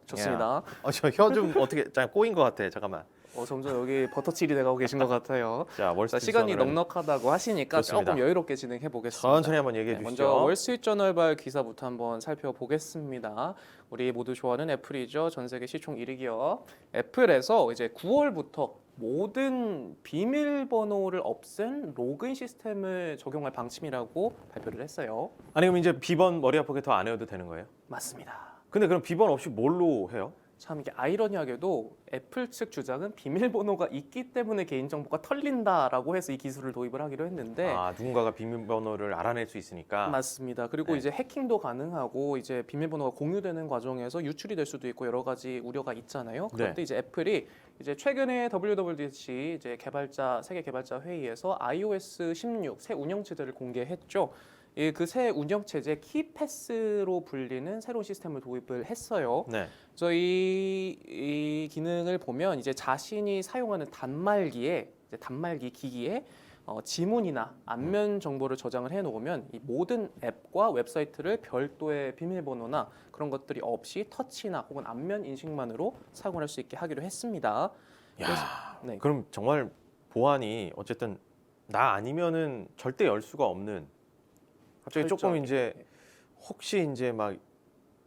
S2: 좋습니다.
S1: 저 혀 좀 어떻게 잠깐 꼬인 것 같아. 잠깐만.
S2: 점점 여기 버터칠이 돼가고 계신 것 같아요.
S1: 자,
S2: 자,
S1: 월스트리트
S2: 시간이
S1: 저널은
S2: 넉넉하다고 하시니까
S1: 좋습니다.
S2: 조금 여유롭게 진행해 보겠습니다.
S1: 천천히 한번 얘기해
S2: 네,
S1: 주시죠.
S2: 먼저 월스트리트저널발 기사부터 한번 살펴보겠습니다. 우리 모두 좋아하는 애플이죠. 전 세계 시총 1위 기업. 애플에서 이제 9월부터 모든 비밀번호를 없앤 로그인 시스템을 적용할 방침이라고 발표를 했어요.
S1: 아니 그럼 이제 비번 머리 아프게 더 안 해도 되는 거예요?
S2: 맞습니다.
S1: 근데 그럼 비번 없이 뭘로 해요?
S2: 참 이게 아이러니하게도 애플 측 주장은 비밀번호가 있기 때문에 개인정보가 털린다라고 해서 이 기술을 도입을 하기로 했는데
S1: 누군가가 비밀번호를 알아낼 수 있으니까.
S2: 맞습니다. 그리고
S1: 네.
S2: 이제 해킹도 가능하고 이제 비밀번호가 공유되는 과정에서 유출이 될 수도 있고 여러 가지 우려가 있잖아요. 그런데
S1: 네.
S2: 이제 애플이 이제 최근에 WWDC 이제 세계 개발자 회의에서 iOS 16 새 운영체제를 공개했죠. 그 새 운영 체제 키패스로 불리는 새로운 시스템을 도입을 했어요.
S1: 네.
S2: 그래서 이 기능을 보면 이제 자신이 사용하는 단말기 기기에 지문이나 안면 정보를 저장을 해놓으면 이 모든 앱과 웹사이트를 별도의 비밀번호나 그런 것들이 없이 터치나 혹은 안면 인식만으로 사용을 할 수 있게 하기로 했습니다.
S1: 야,
S2: 네.
S1: 그럼 정말 보안이 어쨌든 나 아니면은 절대 열 수가 없는. 갑자기 조금
S2: 철저하게.
S1: 이제 혹시 이제 막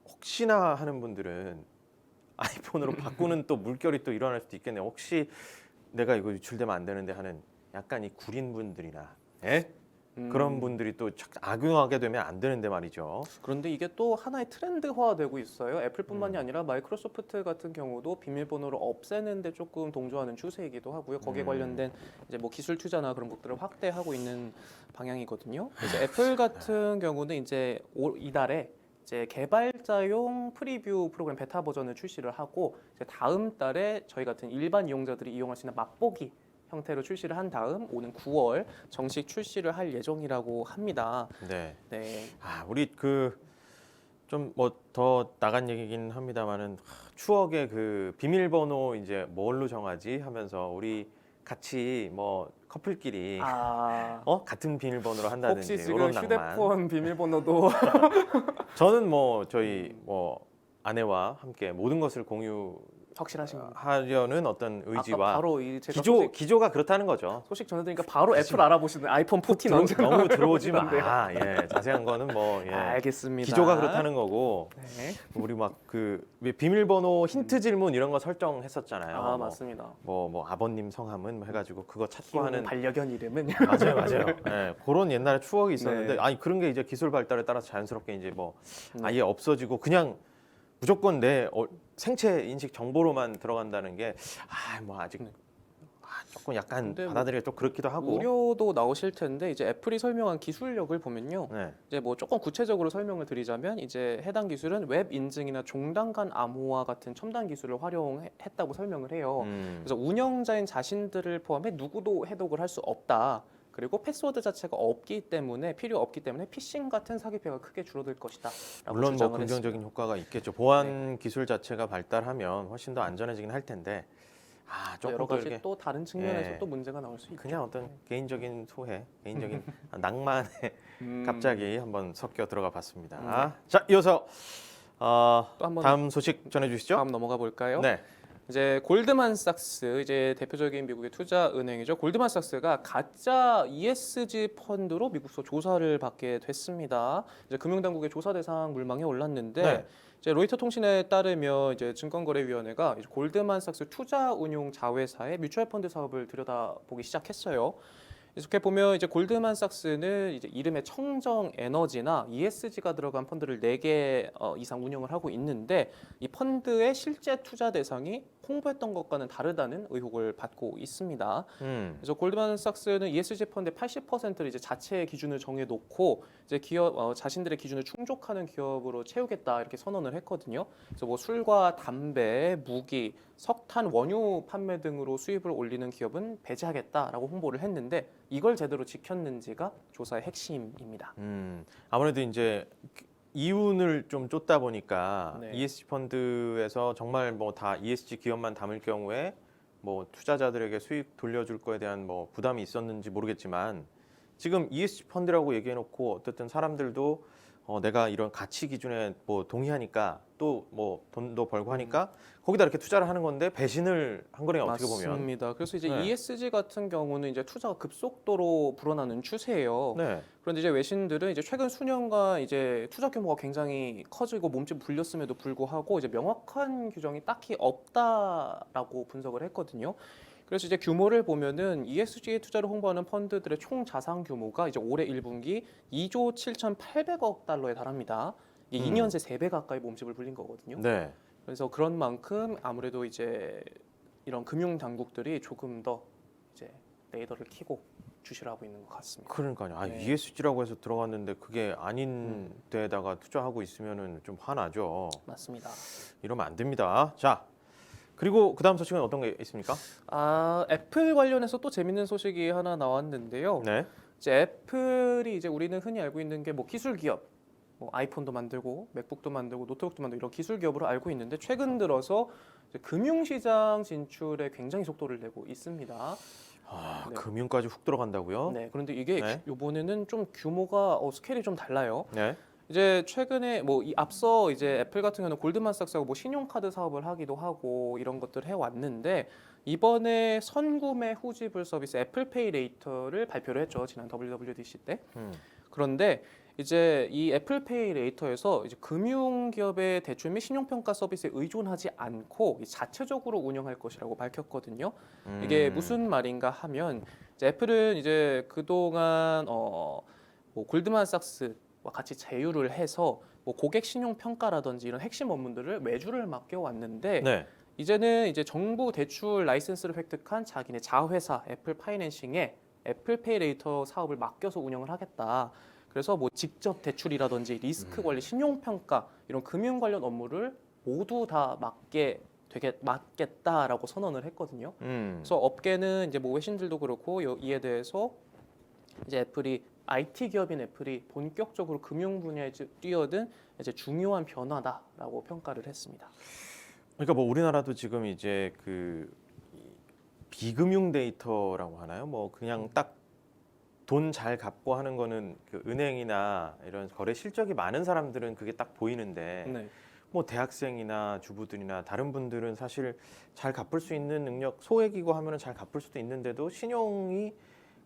S1: 혹시나 하는 분들은 아이폰으로 바꾸는 또 물결이 또 일어날 수도 있겠네요. 혹시 내가 이거 유출되면 안 되는데 하는 약간 이 구린 분들이나 예? 그런 분들이 또 악용하게 되면 안 되는데 말이죠.
S2: 그런데 이게 또 하나의 트렌드화되고 있어요. 애플뿐만이 아니라 마이크로소프트 같은 경우도 비밀번호를 없애는데 조금 동조하는 추세이기도 하고요. 거기에 관련된 이제 뭐 기술 투자나 그런 것들을 확대하고 있는 방향이거든요. 이제 애플 같은 경우는 이제 이달에 이제 개발자용 프리뷰 프로그램 베타 버전을 출시를 하고 이제 다음 달에 저희 같은 일반 이용자들이 이용할 수 있는 맛보기 형태로 출시를 한 다음 오는 9월 정식 출시를 할 예정이라고 합니다.
S1: 네.
S2: 네.
S1: 아, 우리 그 좀 뭐 더 나간 얘기긴 합니다만은 추억의 그 비밀번호 이제 뭘로 정하지 하면서 우리 같이 뭐 커플끼리 같은 비밀번호로 한다든지
S2: 혹시 지금
S1: 이런 낭만.
S2: 휴대폰 비밀번호도
S1: 저는 뭐 저희 뭐 아내와 함께 모든 것을
S2: 확실하신 겁니다.
S1: 공유하려는 어떤
S2: 아까
S1: 의지와
S2: 바로 이 제가
S1: 기조가 그렇다는 거죠.
S2: 소식 전해드리니까 바로 애플 알아보시는 아이폰 14 언제
S1: 너무 들어오지
S2: 나오시던데요.
S1: 마. 예, 자세한 거는 뭐 예.
S2: 알겠습니다.
S1: 기조가 그렇다는 거고
S2: 네.
S1: 우리 막 그 비밀번호 힌트 질문 이런 거 설정했었잖아요.
S2: 아 맞습니다.
S1: 뭐 아버님 성함은 뭐 해가지고 그거 찾고
S2: 키우는
S1: 하는
S2: 반려견 이름은
S1: 맞아요. 예, 그런 옛날에 추억이 있었는데
S2: 네.
S1: 아니 그런 게 이제 기술 발달에 따라서 자연스럽게 이제 뭐
S2: 네.
S1: 아예 없어지고 그냥 무조건 내 생체 인식 정보로만 들어간다는 게 뭐 아직
S2: 네.
S1: 조금 약간
S2: 근데 뭐
S1: 받아들이기 좀 그렇기도 하고.
S2: 우려도 나오실 텐데 이제 애플이 설명한 기술력을 보면요.
S1: 네.
S2: 이제 뭐 조금 구체적으로 설명을 드리자면 이제 해당 기술은 웹 인증이나 종단 간 암호화 같은 첨단 기술을 활용했다고 설명을 해요. 그래서 운영자인 자신들을 포함해 누구도 해독을 할 수 없다. 그리고 패스워드 자체가 필요 없기 때문에 피싱 같은 사기 피해가 크게 줄어들 것이다.
S1: 물론 뭐 긍정적인 효과가 있겠죠. 보안 기술 자체가 발달하면 훨씬 더 안전해지긴 할 텐데 조금
S2: 여러
S1: 또
S2: 가지
S1: 이렇게
S2: 또 다른 측면에서
S1: 예.
S2: 또 문제가 나올 수 있죠.
S1: 그냥 어떤 개인적인 소회, 개인적인 낭만에
S2: 음,
S1: 갑자기 한번 섞여 들어가 봤습니다. 자, 이어서
S2: 또 한번
S1: 다음 소식 전해주시죠.
S2: 다음 넘어가 볼까요?
S1: 네.
S2: 이제 골드만삭스 이제 대표적인 미국의 투자 은행이죠. 골드만삭스가 가짜 ESG 펀드로 미국서 조사를 받게 됐습니다. 이제 금융당국의 조사 대상 물망에 올랐는데
S1: 네.
S2: 이제 로이터 통신에 따르면 이제 증권거래위원회가 이제 골드만삭스 투자운용 자회사의 뮤추얼 펀드 사업을 들여다보기 시작했어요. 이렇게 보면 이제 골드만삭스는 이제 이름에 청정 에너지나 ESG가 들어간 펀드를 4개 이상 운영을 하고 있는데 이 펀드의 실제 투자 대상이 홍보했던 것과는 다르다는 의혹을 받고 있습니다. 그래서 골드만삭스는 ESG 펀드의 80%를 이제 자체 기준을 정해놓고 이제 기업 자신들의 기준을 충족하는 기업으로 채우겠다 이렇게 선언을 했거든요. 그래서 뭐 술과 담배, 무기, 석탄, 원유 판매 등으로 수입을 올리는 기업은 배제하겠다라고 홍보를 했는데 이걸 제대로 지켰는지가 조사의 핵심입니다.
S1: 아무래도 이제 이윤을 좀 쫓다 보니까
S2: 네.
S1: ESG 펀드에서 정말 뭐 다 ESG 기업만 담을 경우에 뭐 투자자들에게 수익 돌려줄 거에 대한 뭐 부담이 있었는지 모르겠지만 지금 ESG 펀드라고 얘기해놓고 어쨌든 사람들도 내가 이런 가치 기준에 뭐 동의하니까 또 뭐 돈도 벌고 하니까 거기다 이렇게 투자를 하는 건데 배신을 한 거네요. 어떻게 보면.
S2: 맞습니다. 그래서 이제
S1: 네.
S2: ESG 같은 경우는 이제 투자가 급속도로 불어나는 추세예요.
S1: 네.
S2: 그런데 이제 외신들은 이제 최근 수년간 이제 투자 규모가 굉장히 커지고 몸집 불렸음에도 불구하고 이제 명확한 규정이 딱히 없다라고 분석을 했거든요. 그래서 이제 규모를 보면은 ESG 투자를 홍보하는 펀드들의 총 자산 규모가 이제 올해 1분기 2조 7,800억 달러에 달합니다. 이게 2년 새 3배 가까이 몸집을 불린 거거든요.
S1: 네.
S2: 그래서 그런 만큼 아무래도 이제 이런 금융 당국들이 조금 더 이제 레이더를 켜고 주시를 하고 있는 것 같습니다.
S1: 그러니까요.
S2: 네.
S1: ESG라고 해서 들어갔는데 그게 아닌 데다가 투자하고 있으면은 좀 화나죠.
S2: 맞습니다.
S1: 이러면 안 됩니다. 자, 그리고 그 다음 소식은 어떤 게 있습니까?
S2: 애플 관련해서 또 재밌는 소식이 하나 나왔는데요.
S1: 네.
S2: 이제 애플이 이제 우리는 흔히 알고 있는 게 뭐 기술 기업, 뭐 아이폰도 만들고 맥북도 만들고 노트북도 만들고 이런 기술 기업으로 알고 있는데 최근 들어서 이제 금융시장 진출에 굉장히 속도를 내고 있습니다.
S1: 아,
S2: 네.
S1: 금융까지 훅 들어간다고요?
S2: 네, 그런데 이게
S1: 네.
S2: 이번에는 좀 규모가 스케일이 좀 달라요.
S1: 네.
S2: 이제 최근에 뭐 이 앞서 이제 애플 같은 경우는 골드만삭스하고 뭐 신용카드 사업을 하기도 하고 이런 것들을 해왔는데 이번에 선구매 후지불 서비스 애플페이 레이터를 발표를 했죠. 지난 WWDC 때. 그런데 이제 이 애플페이 레이터에서 이제 금융기업의 대출 및 신용평가 서비스에 의존하지 않고 자체적으로 운영할 것이라고 밝혔거든요. 이게 무슨 말인가 하면 이제 애플은 이제 그동안 뭐 골드만삭스와 같이 제휴를 해서 뭐 고객 신용 평가라든지 이런 핵심 업무들을 외주를 맡겨왔는데
S1: 네.
S2: 이제는 이제 정부 대출 라이센스를 획득한 자기네 자회사 애플 파이낸싱에 애플페이 레이터 사업을 맡겨서 운영을 하겠다. 그래서 뭐 직접 대출이라든지 리스크 관리, 신용 평가 이런 금융 관련 업무를 모두 다 맡겠다라고 선언을 했거든요. 그래서 업계는 이제 뭐 외신들도 그렇고 이에 대해서 이제 애플이 IT 기업인 애플이 본격적으로 금융 분야에 뛰어든 이제 중요한 변화다라고 평가를 했습니다.
S1: 그러니까 뭐 우리나라도 지금 이제 그 비금융 데이터라고 하나요? 뭐 그냥 딱 돈 잘 갚고 하는 거는 그 은행이나 이런 거래 실적이 많은 사람들은 그게 딱 보이는데
S2: 네.
S1: 뭐 대학생이나 주부들이나 다른 분들은 사실 잘 갚을 수 있는 능력 소액이고 하면은 잘 갚을 수도 있는데도 신용이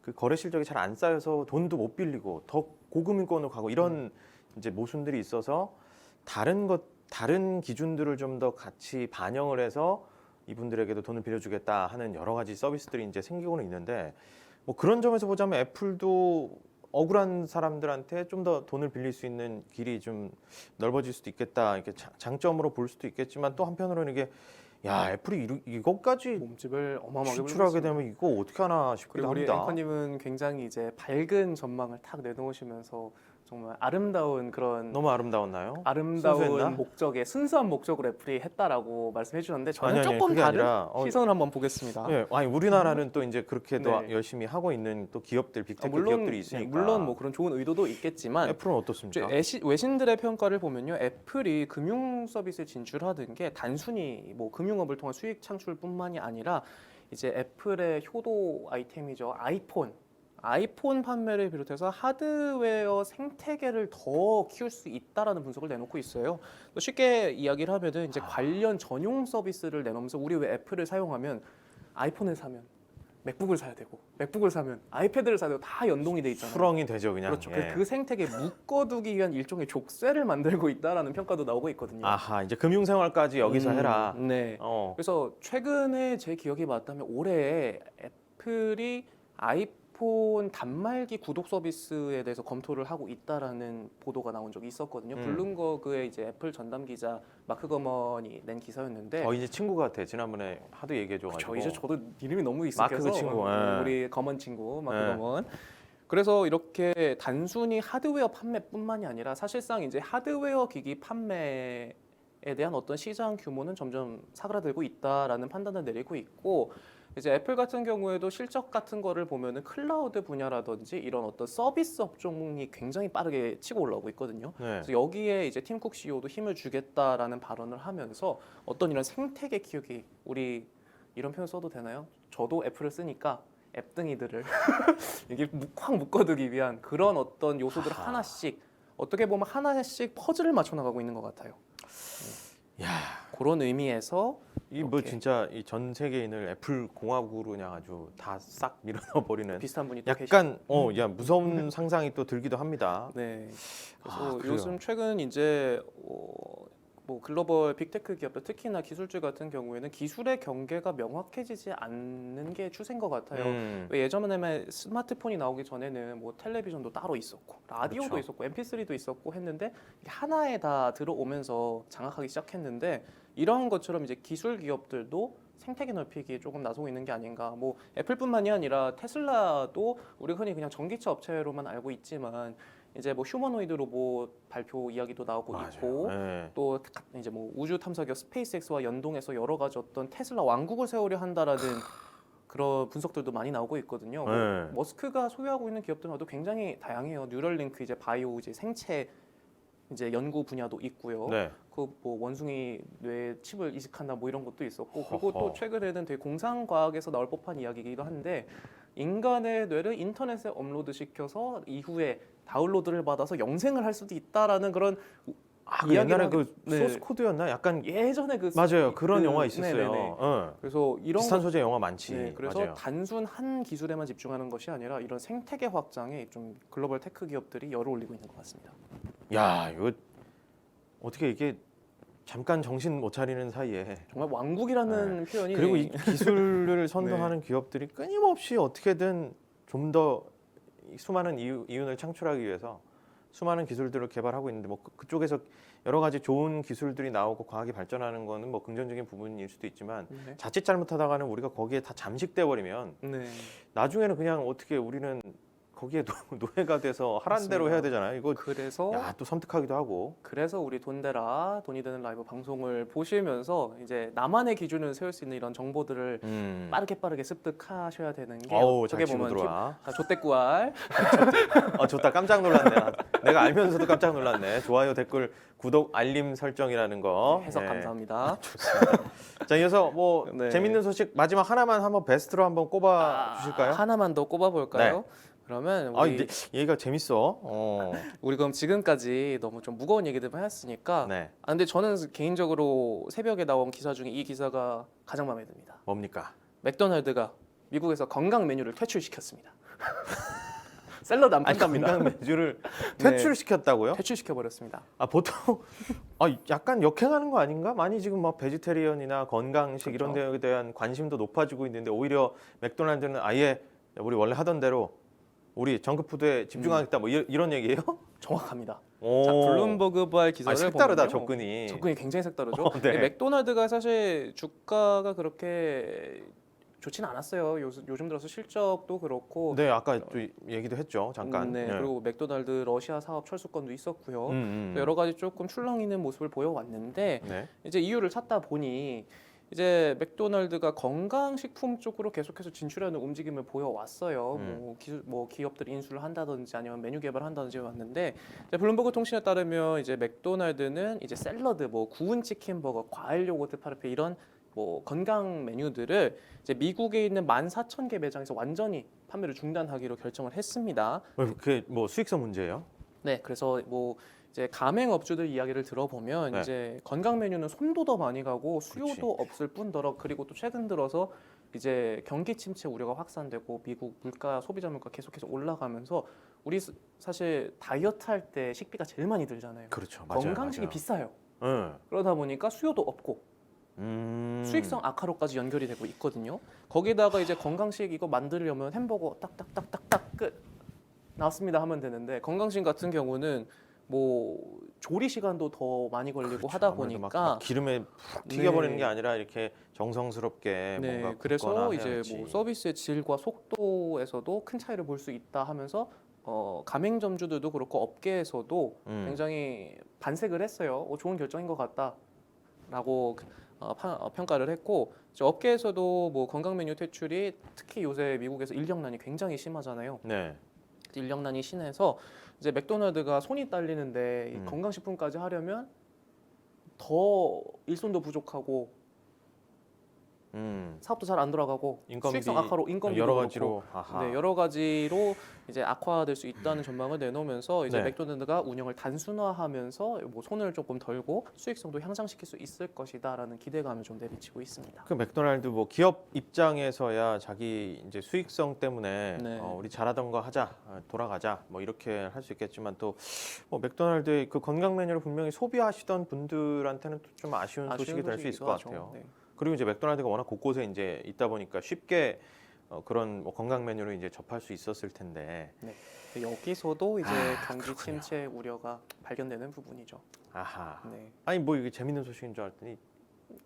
S1: 그 거래 실적이 잘 안 쌓여서 돈도 못 빌리고 더 고금융권으로 가고 이런 이제 모순들이 있어서 다른 기준들을 좀 더 같이 반영을 해서 이분들에게도 돈을 빌려주겠다 하는 여러 가지 서비스들이 이제 생기고는 있는데 뭐 그런 점에서 보자면 애플도 억울한 사람들한테 좀 더 돈을 빌릴 수 있는 길이 좀 넓어질 수도 있겠다 이렇게 장점으로 볼 수도 있겠지만 또 한편으로는 이게 야 애플이 이것까지
S2: 몸집을 어마어마하게
S1: 수출하게
S2: 불렸습니다.
S1: 되면 이거 어떻게 하나 싶기도
S2: 그리고 우리
S1: 합니다.
S2: 앵커님은 굉장히 이제 밝은 전망을 탁 내놓으시면서 정말 아름다운 그런
S1: 너무 아름다웠나요?
S2: 아름다운
S1: 순수했나?
S2: 목적에 순수한 목적으로 애플이 했다라고 말씀해 주셨는데 저는
S1: 아니,
S2: 조금
S1: 그게
S2: 다른
S1: 아니라,
S2: 시선을 한번 보겠습니다.
S1: 예, 아니 우리나라는 또 이제 그렇게도
S2: 네.
S1: 열심히 하고 있는 또 기업들 빅테크
S2: 물론
S1: 기업들이 있으니까.
S2: 물론 뭐 그런 좋은 의도도 있겠지만
S1: 애플은 어떻습니까?
S2: 외신들의 평가를 보면요, 애플이 금융 서비스에 진출하던 게 단순히 뭐 금융업을 통한 수익 창출뿐만이 아니라 이제 애플의 효도 아이템이죠, 아이폰 판매를 비롯해서 하드웨어 생태계를 더 키울 수 있다라는 분석을 내놓고 있어요. 또 쉽게 이야기를 하면은 이제 관련 전용 서비스를 내놓으면서 우리 왜 애플을 사용하면 아이폰을 사면 맥북을 사야 되고 맥북을 사면 아이패드를 사야 되고 다 연동이 돼 있잖아요.
S1: 수렁이 되죠 그냥.
S2: 그렇죠.
S1: 예.
S2: 그 생태계 묶어두기 위한 일종의 족쇄를 만들고 있다라는 평가도 나오고 있거든요.
S1: 아하 이제 금융생활까지 여기서 해라.
S2: 네. 그래서 최근에 제 기억이 맞다면 올해 애플이 아이폰 단말기 구독 서비스에 대해서 검토를 하고 있다라는 보도가 나온 적이 있었거든요. 블룸버그의 이제 애플 전담 기자 마크 거먼이 낸 기사였는데.
S1: 이제 친구 같아. 지난번에 하도 얘기해줘가지고.
S2: 이제 저도 이름이 너무 익숙해서
S1: 마크 그 친구. 예.
S2: 우리 거먼 친구 마크
S1: 예.
S2: 거먼. 그래서 이렇게 단순히 하드웨어 판매뿐만이 아니라 사실상 이제 하드웨어 기기 판매에 대한 어떤 시장 규모는 점점 사그라들고 있다라는 판단을 내리고 있고 이제 애플 같은 경우에도 실적 같은 거를 보면은 클라우드 분야라든지 이런 어떤 서비스 업종이 굉장히 빠르게 치고 올라오고 있거든요.
S1: 네.
S2: 그래서 여기에 이제 팀 쿡 CEO도 힘을 주겠다라는 발언을 하면서 어떤 이런 생태계 키우기 우리 이런 표현 써도 되나요? 저도 애플을 쓰니까 앱등이들을 이게 확 묶어두기 위한 그런 어떤 요소들을 하나씩 어떻게 보면 하나씩 퍼즐을 맞춰 나가고 있는 것 같아요.
S1: 야,
S2: 그런 의미에서
S1: 이 뭐
S2: 이렇게
S1: 진짜 이 전 세계인을 애플 공화국으로 그냥 아주 다 싹 밀어넣어 버리는.
S2: 비슷한 분이 또
S1: 약간 야 무서운 상상이 또 들기도 합니다.
S2: 네. 그래서
S1: 그래요?
S2: 요즘 최근 이제 뭐 글로벌 빅테크 기업들 특히나 기술주 같은 경우에는 기술의 경계가 명확해지지 않는 게 추세인 것 같아요. 왜 예전에 스마트폰이 나오기 전에는 뭐 텔레비전도 따로 있었고 라디오도
S1: 그렇죠.
S2: 있었고 MP3도 있었고 했는데 이게 하나에 다 들어오면서 장악하기 시작했는데 이런 것처럼 이제 기술 기업들도 생태계 넓히기에 조금 나서고 있는 게 아닌가. 뭐 애플뿐만이 아니라 테슬라도 우리 흔히 그냥 전기차 업체로만 알고 있지만 이제 뭐 휴머노이드 로봇 발표 이야기도 나오고 있고
S1: 네.
S2: 또 이제 뭐 우주 탐사기업 스페이스X와 연동해서 여러 가지 어떤 테슬라 왕국을 세우려 한다라는 그런 분석들도 많이 나오고 있거든요. 뭐
S1: 네.
S2: 머스크가 소유하고 있는 기업들마다 굉장히 다양해요. 뉴럴링크 이제 바이오 이제 생체 이제 연구 분야도 있고요.
S1: 네.
S2: 그 뭐 원숭이 뇌 칩을 이식한다 뭐 이런 것도 있었고 그리고
S1: 허허.
S2: 또 최근에는 되게 공상 과학에서 나올 법한 이야기이기도 한데 인간의 뇌를 인터넷에 업로드 시켜서 이후에 다운로드를 받아서 영생을 할 수도 있다라는 그런
S1: 그 옛날에
S2: 이야기를
S1: 그
S2: 네.
S1: 소스 코드였나? 약간
S2: 예전에 그
S1: 맞아요. 그런
S2: 그-
S1: 영화 있었어요.
S2: 네네네.
S1: 응.
S2: 그래서 이런
S1: 비슷한 소재 영화 많지.
S2: 네, 그래서
S1: 맞아요.
S2: 단순 한 기술에만 집중하는 것이 아니라 이런 생태계 확장에 좀 글로벌 테크 기업들이 열을 올리고 있는 것 같습니다.
S1: 야, 이거 어떻게 이게 잠깐 정신 못 차리는 사이에
S2: 정말 왕국이라는 표현이
S1: 그리고 이 기술을 선도하는 기업들이 끊임없이 어떻게든 좀 더 수많은 이윤을 창출하기 위해서 수많은 기술들을 개발하고 있는데 뭐 그쪽에서 여러 가지 좋은 기술들이 나오고 과학이 발전하는 거는 뭐 긍정적인 부분일 수도 있지만
S2: 네.
S1: 자칫 잘못하다가는 우리가 거기에 다 잠식돼 버리면
S2: 네.
S1: 나중에는 그냥 어떻게 우리는 거기에 노예가 돼서 하란 대로 해야 되잖아요. 이거
S2: 그래서
S1: 또 섬뜩하기도 하고.
S2: 그래서 우리 돈데라 돈이 되는 라이브 방송을 보시면서 이제 나만의 기준을 세울 수 있는 이런 정보들을 빠르게 습득하셔야 되는 게
S1: 어우,
S2: 어떻게
S1: 잘 치고
S2: 보면
S1: 들어와.
S2: 조떼꾸알
S1: 좋다. 깜짝 놀랐네. 내가 알면서도 깜짝 놀랐네. 좋아요, 댓글, 구독, 알림 설정이라는 거.
S2: 해석
S1: 네.
S2: 감사합니다.
S1: 자, 이어서 뭐
S2: 네.
S1: 재밌는 소식 마지막 하나만 한번 베스트로 한번 꼽아 주실까요?
S2: 하나만 더 꼽아볼까요? 그러면 우리,
S1: 근데 얘기가 재밌어.
S2: 우리 그럼 지금까지 너무 좀 무거운 얘기들만 했으니까
S1: 네.
S2: 근데 저는 개인적으로 새벽에 나온 기사 중에 이 기사가 가장 마음에 듭니다.
S1: 뭡니까?
S2: 맥도날드가 미국에서 건강 메뉴를 퇴출시켰습니다. 샐러드 안 판답니다.
S1: 건강 메뉴를
S2: 네.
S1: 퇴출시켰다고요?
S2: 퇴출시켜 버렸습니다.
S1: 보통 약간 역행하는 거 아닌가? 많이 지금 막 베지테리언이나 건강식 이런
S2: 그렇죠.
S1: 데에 대한 관심도 높아지고 있는데 오히려 맥도날드는 아예 우리 원래 하던 대로 우리 정크푸드에 집중하겠다 뭐 이런 얘기예요?
S2: 정확합니다.
S1: 오.
S2: 자, 블룸버그발 기사를
S1: 색다르다
S2: 보면요.
S1: 접근이.
S2: 굉장히 색다르죠.
S1: 네.
S2: 근데 맥도날드가 사실 주가가 그렇게 좋지는 않았어요. 요즘 들어서 실적도 그렇고
S1: 네, 아까 또 얘기도 했죠 잠깐.
S2: 네, 그리고 맥도날드 러시아 사업 철수건도 있었고요.
S1: 음.
S2: 여러 가지 조금 출렁이는 모습을 보여왔는데
S1: 네.
S2: 이제 이유를 찾다 보니 이제 맥도날드가 건강식품 쪽으로 계속해서 진출하는 움직임을 보여왔어요. 뭐 기업들이 인수를 한다든지 아니면 메뉴 개발을 한다든지 왔는데 이제 블룸버그 통신에 따르면 이제 맥도날드는 이제 샐러드, 뭐 구운 치킨 버거, 과일 요거트 파르페 이런 뭐 건강 메뉴들을 이제 미국에 있는 14,000개 매장에서 완전히 판매를 중단하기로 결정을 했습니다.
S1: 그게 뭐 수익성 문제예요?
S2: 네, 그래서 뭐 이제 가맹업주들 이야기를 들어보면
S1: 네.
S2: 이제 건강 메뉴는 손도 더 많이 가고 수요도 없을 뿐더러 그리고 또 최근 들어서 이제 경기 침체 우려가 확산되고 미국 물가 소비자 물가 계속해서 올라가면서 우리 사실 다이어트 할 때 식비가 제일 많이 들잖아요.
S1: 그렇죠. 맞아요.
S2: 건강식이
S1: 맞아요.
S2: 비싸요.
S1: 응.
S2: 그러다 보니까 수요도 없고 수익성 악화로까지 연결이 되고 있거든요. 거기다가 이제 건강식 이거 만들려면 햄버거 딱딱딱딱딱 끝 나왔습니다 하면 되는데 건강식 같은 경우는 뭐 조리 시간도 더 많이 걸리고
S1: 그렇죠.
S2: 하다
S1: 아무래도 막
S2: 보니까
S1: 기름에 푹 튀겨버리는
S2: 네.
S1: 게 아니라 이렇게 정성스럽게
S2: 네,
S1: 뭔가
S2: 그래서
S1: 굽거나
S2: 이제
S1: 해야지.
S2: 뭐 서비스의 질과 속도에서도 큰 차이를 볼 수 있다 하면서 가맹점주들도 그렇고 업계에서도 굉장히 반색을 했어요. 좋은 결정인 것 같다라고 평가를 했고 이제 업계에서도 뭐 건강 메뉴 퇴출이 특히 요새 미국에서 인력난이 굉장히 심하잖아요.
S1: 네.
S2: 인력난이 심해서 이제 맥도날드가 손이 딸리는데 이 건강식품까지 하려면 더 일손도 부족하고 사업도 잘 안 돌아가고
S1: 인건비,
S2: 수익성 악화로 인건비도
S1: 여러
S2: 그렇고
S1: 가지로
S2: 네, 여러 가지로 이제 악화될 수 있다는 전망을 내놓으면서 이제
S1: 네.
S2: 맥도날드가 운영을 단순화하면서 뭐 손을 조금 덜고 수익성도 향상시킬 수 있을 것이다라는 기대감을 좀 내비치고 있습니다.
S1: 그 맥도날드 뭐 기업 입장에서야 자기 이제 수익성 때문에
S2: 네.
S1: 우리 잘하던 거 하자, 돌아가자 뭐 이렇게 할 수 있겠지만 또 뭐 맥도날드의 그 건강 메뉴를 분명히 소비하시던 분들한테는 또 좀 아쉬운 소식이 될 수 있을 것
S2: 소식이기도
S1: 같아요.
S2: 하죠. 네.
S1: 그리고 이제 맥도날드가 워낙 곳곳에 이제 있다 보니까 쉽게 그런 뭐 건강 메뉴를 이제 접할 수 있었을 텐데.
S2: 여기서도 이제 경기
S1: 그렇군요.
S2: 침체 우려가 발견되는 부분이죠.
S1: 아하.
S2: 네.
S1: 아니 뭐 이게 재밌는 소식인 줄 알았더니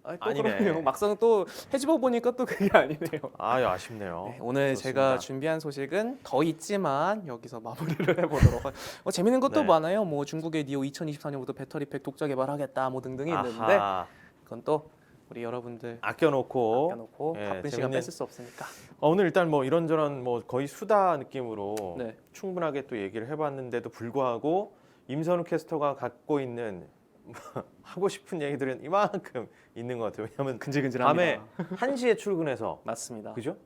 S2: 또
S1: 아니네.
S2: 그럼요. 막상 또 해집어 보니까 또 그게 아니네요.
S1: 아쉽네요.
S2: 네, 오늘
S1: 좋습니다.
S2: 제가 준비한 소식은 더 있지만 여기서 마무리를 해보도록 재밌는 것도
S1: 네.
S2: 많아요. 뭐 중국의 니오 2024년부터 배터리팩 독자 개발하겠다 뭐 등등이 있는데
S1: 아하.
S2: 그건 또 우리 여러분들
S1: 아껴놓고
S2: 해놓고
S1: 예,
S2: 바쁜 시간
S1: 재밌는-
S2: 뺏을 수 없으니까.
S1: 오늘 일단 뭐 이런저런 뭐 거의 수다 느낌으로
S2: 네.
S1: 충분하게 또 얘기를 해봤는데도 불구하고 임선우 캐스터가 갖고 있는 하고 싶은 얘기들은 이만큼 있는 것 같아요. 왜냐하면
S2: 근질근질합니다.
S1: 밤에 1시에 출근해서
S2: 맞습니다.
S1: 그죠?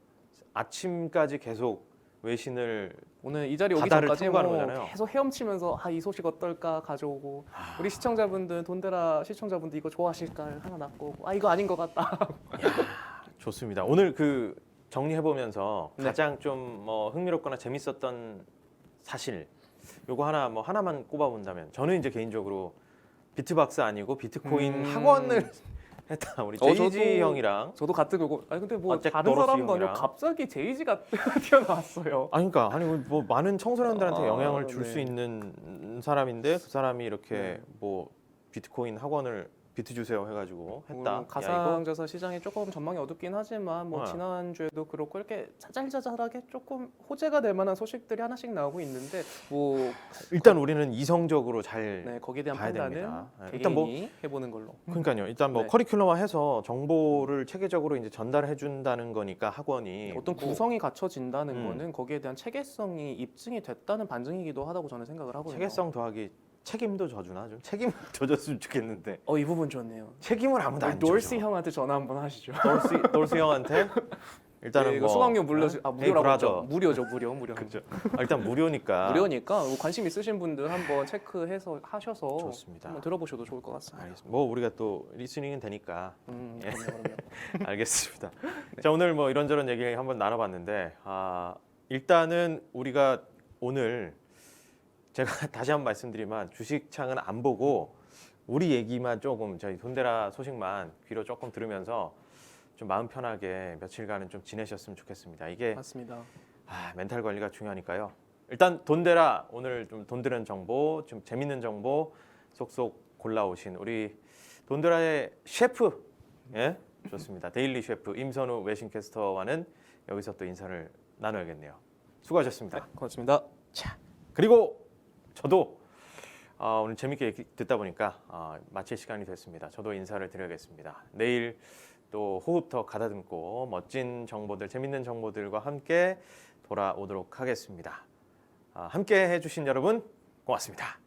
S1: 아침까지 계속 외신을
S2: 오늘 이 자리 오기
S1: 바다를
S2: 전까지
S1: 통과하는
S2: 뭐
S1: 거잖아요.
S2: 계속 헤엄치면서 이 소식 어떨까 가져오고 우리 시청자분들 돈데라 시청자분들 이거 좋아하실까 하나 놨고 이거 아닌 것 같다.
S1: 좋습니다. 오늘 그 정리해 보면서
S2: 네.
S1: 가장 좀 뭐 흥미롭거나 재밌었던 사실 요거 하나 뭐 하나만 꼽아 본다면 저는 이제 개인적으로 비트박스 아니고 비트코인 학원을 했다. 우리 제이지
S2: 저도-
S1: 형이랑
S2: 저도 같은 거고. 근데 뭐
S1: 잭
S2: 다른
S1: 도로시
S2: 사람도 아니고
S1: 형이랑.
S2: 갑자기 제이지가 튀어나왔어요.
S1: 그러니까 뭐 많은 청소년들한테
S2: 아,
S1: 영향을 줄
S2: 네.
S1: 수 있는 사람인데 그 사람이 이렇게
S2: 네.
S1: 뭐 비트코인 학원을 비트 주세요 해가지고 했다. 야, 이거
S2: 가상자산 시장이 조금 전망이 어둡긴 하지만 뭐
S1: 어.
S2: 지난주에도 그렇고 이렇게 자잘자잘하게 조금 호재가 될 만한 소식들이 하나씩 나오고 있는데 뭐
S1: 일단 우리는 이성적으로 잘
S2: 네, 거기에 대한
S1: 봐야
S2: 판단은
S1: 됩니다. 네,
S2: 개개인이
S1: 일단 뭐
S2: 해보는 걸로.
S1: 그러니까요. 일단 뭐
S2: 네.
S1: 커리큘럼화해서 정보를 체계적으로 이제 전달해 준다는 거니까 학원이
S2: 어떤
S1: 뭐
S2: 구성이 갖춰진다는
S1: 음.
S2: 거는 거기에 대한 체계성이 입증이 됐다는 반증이기도 하다고 저는 생각을 하거든요.
S1: 체계성 더하기 책임도 져주나 좀 책임 져줬으면 좋겠는데
S2: 이 부분 좋네요.
S1: 책임을 아무도 안
S2: 놀시
S1: 져줘.
S2: 형한테 전화 한번 하시죠.
S1: 돌스 형한테 일단은
S2: 네, 이거
S1: 뭐
S2: 수강료 물려주
S1: 에이,
S2: 무료라고
S1: 브라더.
S2: 하죠. 무료죠, 무료.
S1: 그죠. 일단 무료니까
S2: 무료니까 관심 있으신 분들 한번 체크해서 하셔서
S1: 좋습니다.
S2: 한번 들어보셔도 좋을 것 같습니다.
S1: 알겠습니다. 뭐 우리가 또 리스닝은 되니까 예.
S2: 그럼요.
S1: 알겠습니다. 자 오늘 뭐 이런저런 얘기 한번 나눠봤는데 일단은 우리가 오늘 제가 다시 한번 말씀드리면 주식창은 안 보고 우리 얘기만 조금 저희 돈데라 소식만 귀로 조금 들으면서 좀 마음 편하게 며칠간은 좀 지내셨으면 좋겠습니다. 이게
S2: 맞습니다.
S1: 멘탈 관리가 중요하니까요. 일단 돈데라 오늘 좀 돈드는 정보, 좀 재밌는 정보 쏙쏙 골라오신 우리 돈데라의 셰프, 예 좋습니다. 데일리 셰프 임선우 외신캐스터와는 여기서 또 인사를 나눠야겠네요. 수고하셨습니다.
S2: 고맙습니다.
S1: 자 그리고 저도 오늘 재밌게 얘기 듣다 보니까 마칠 시간이 됐습니다. 저도 인사를 드려야겠습니다. 내일 또 호흡 더 가다듬고 멋진 정보들, 재밌는 정보들과 함께 돌아오도록 하겠습니다. 함께 해주신 여러분 고맙습니다.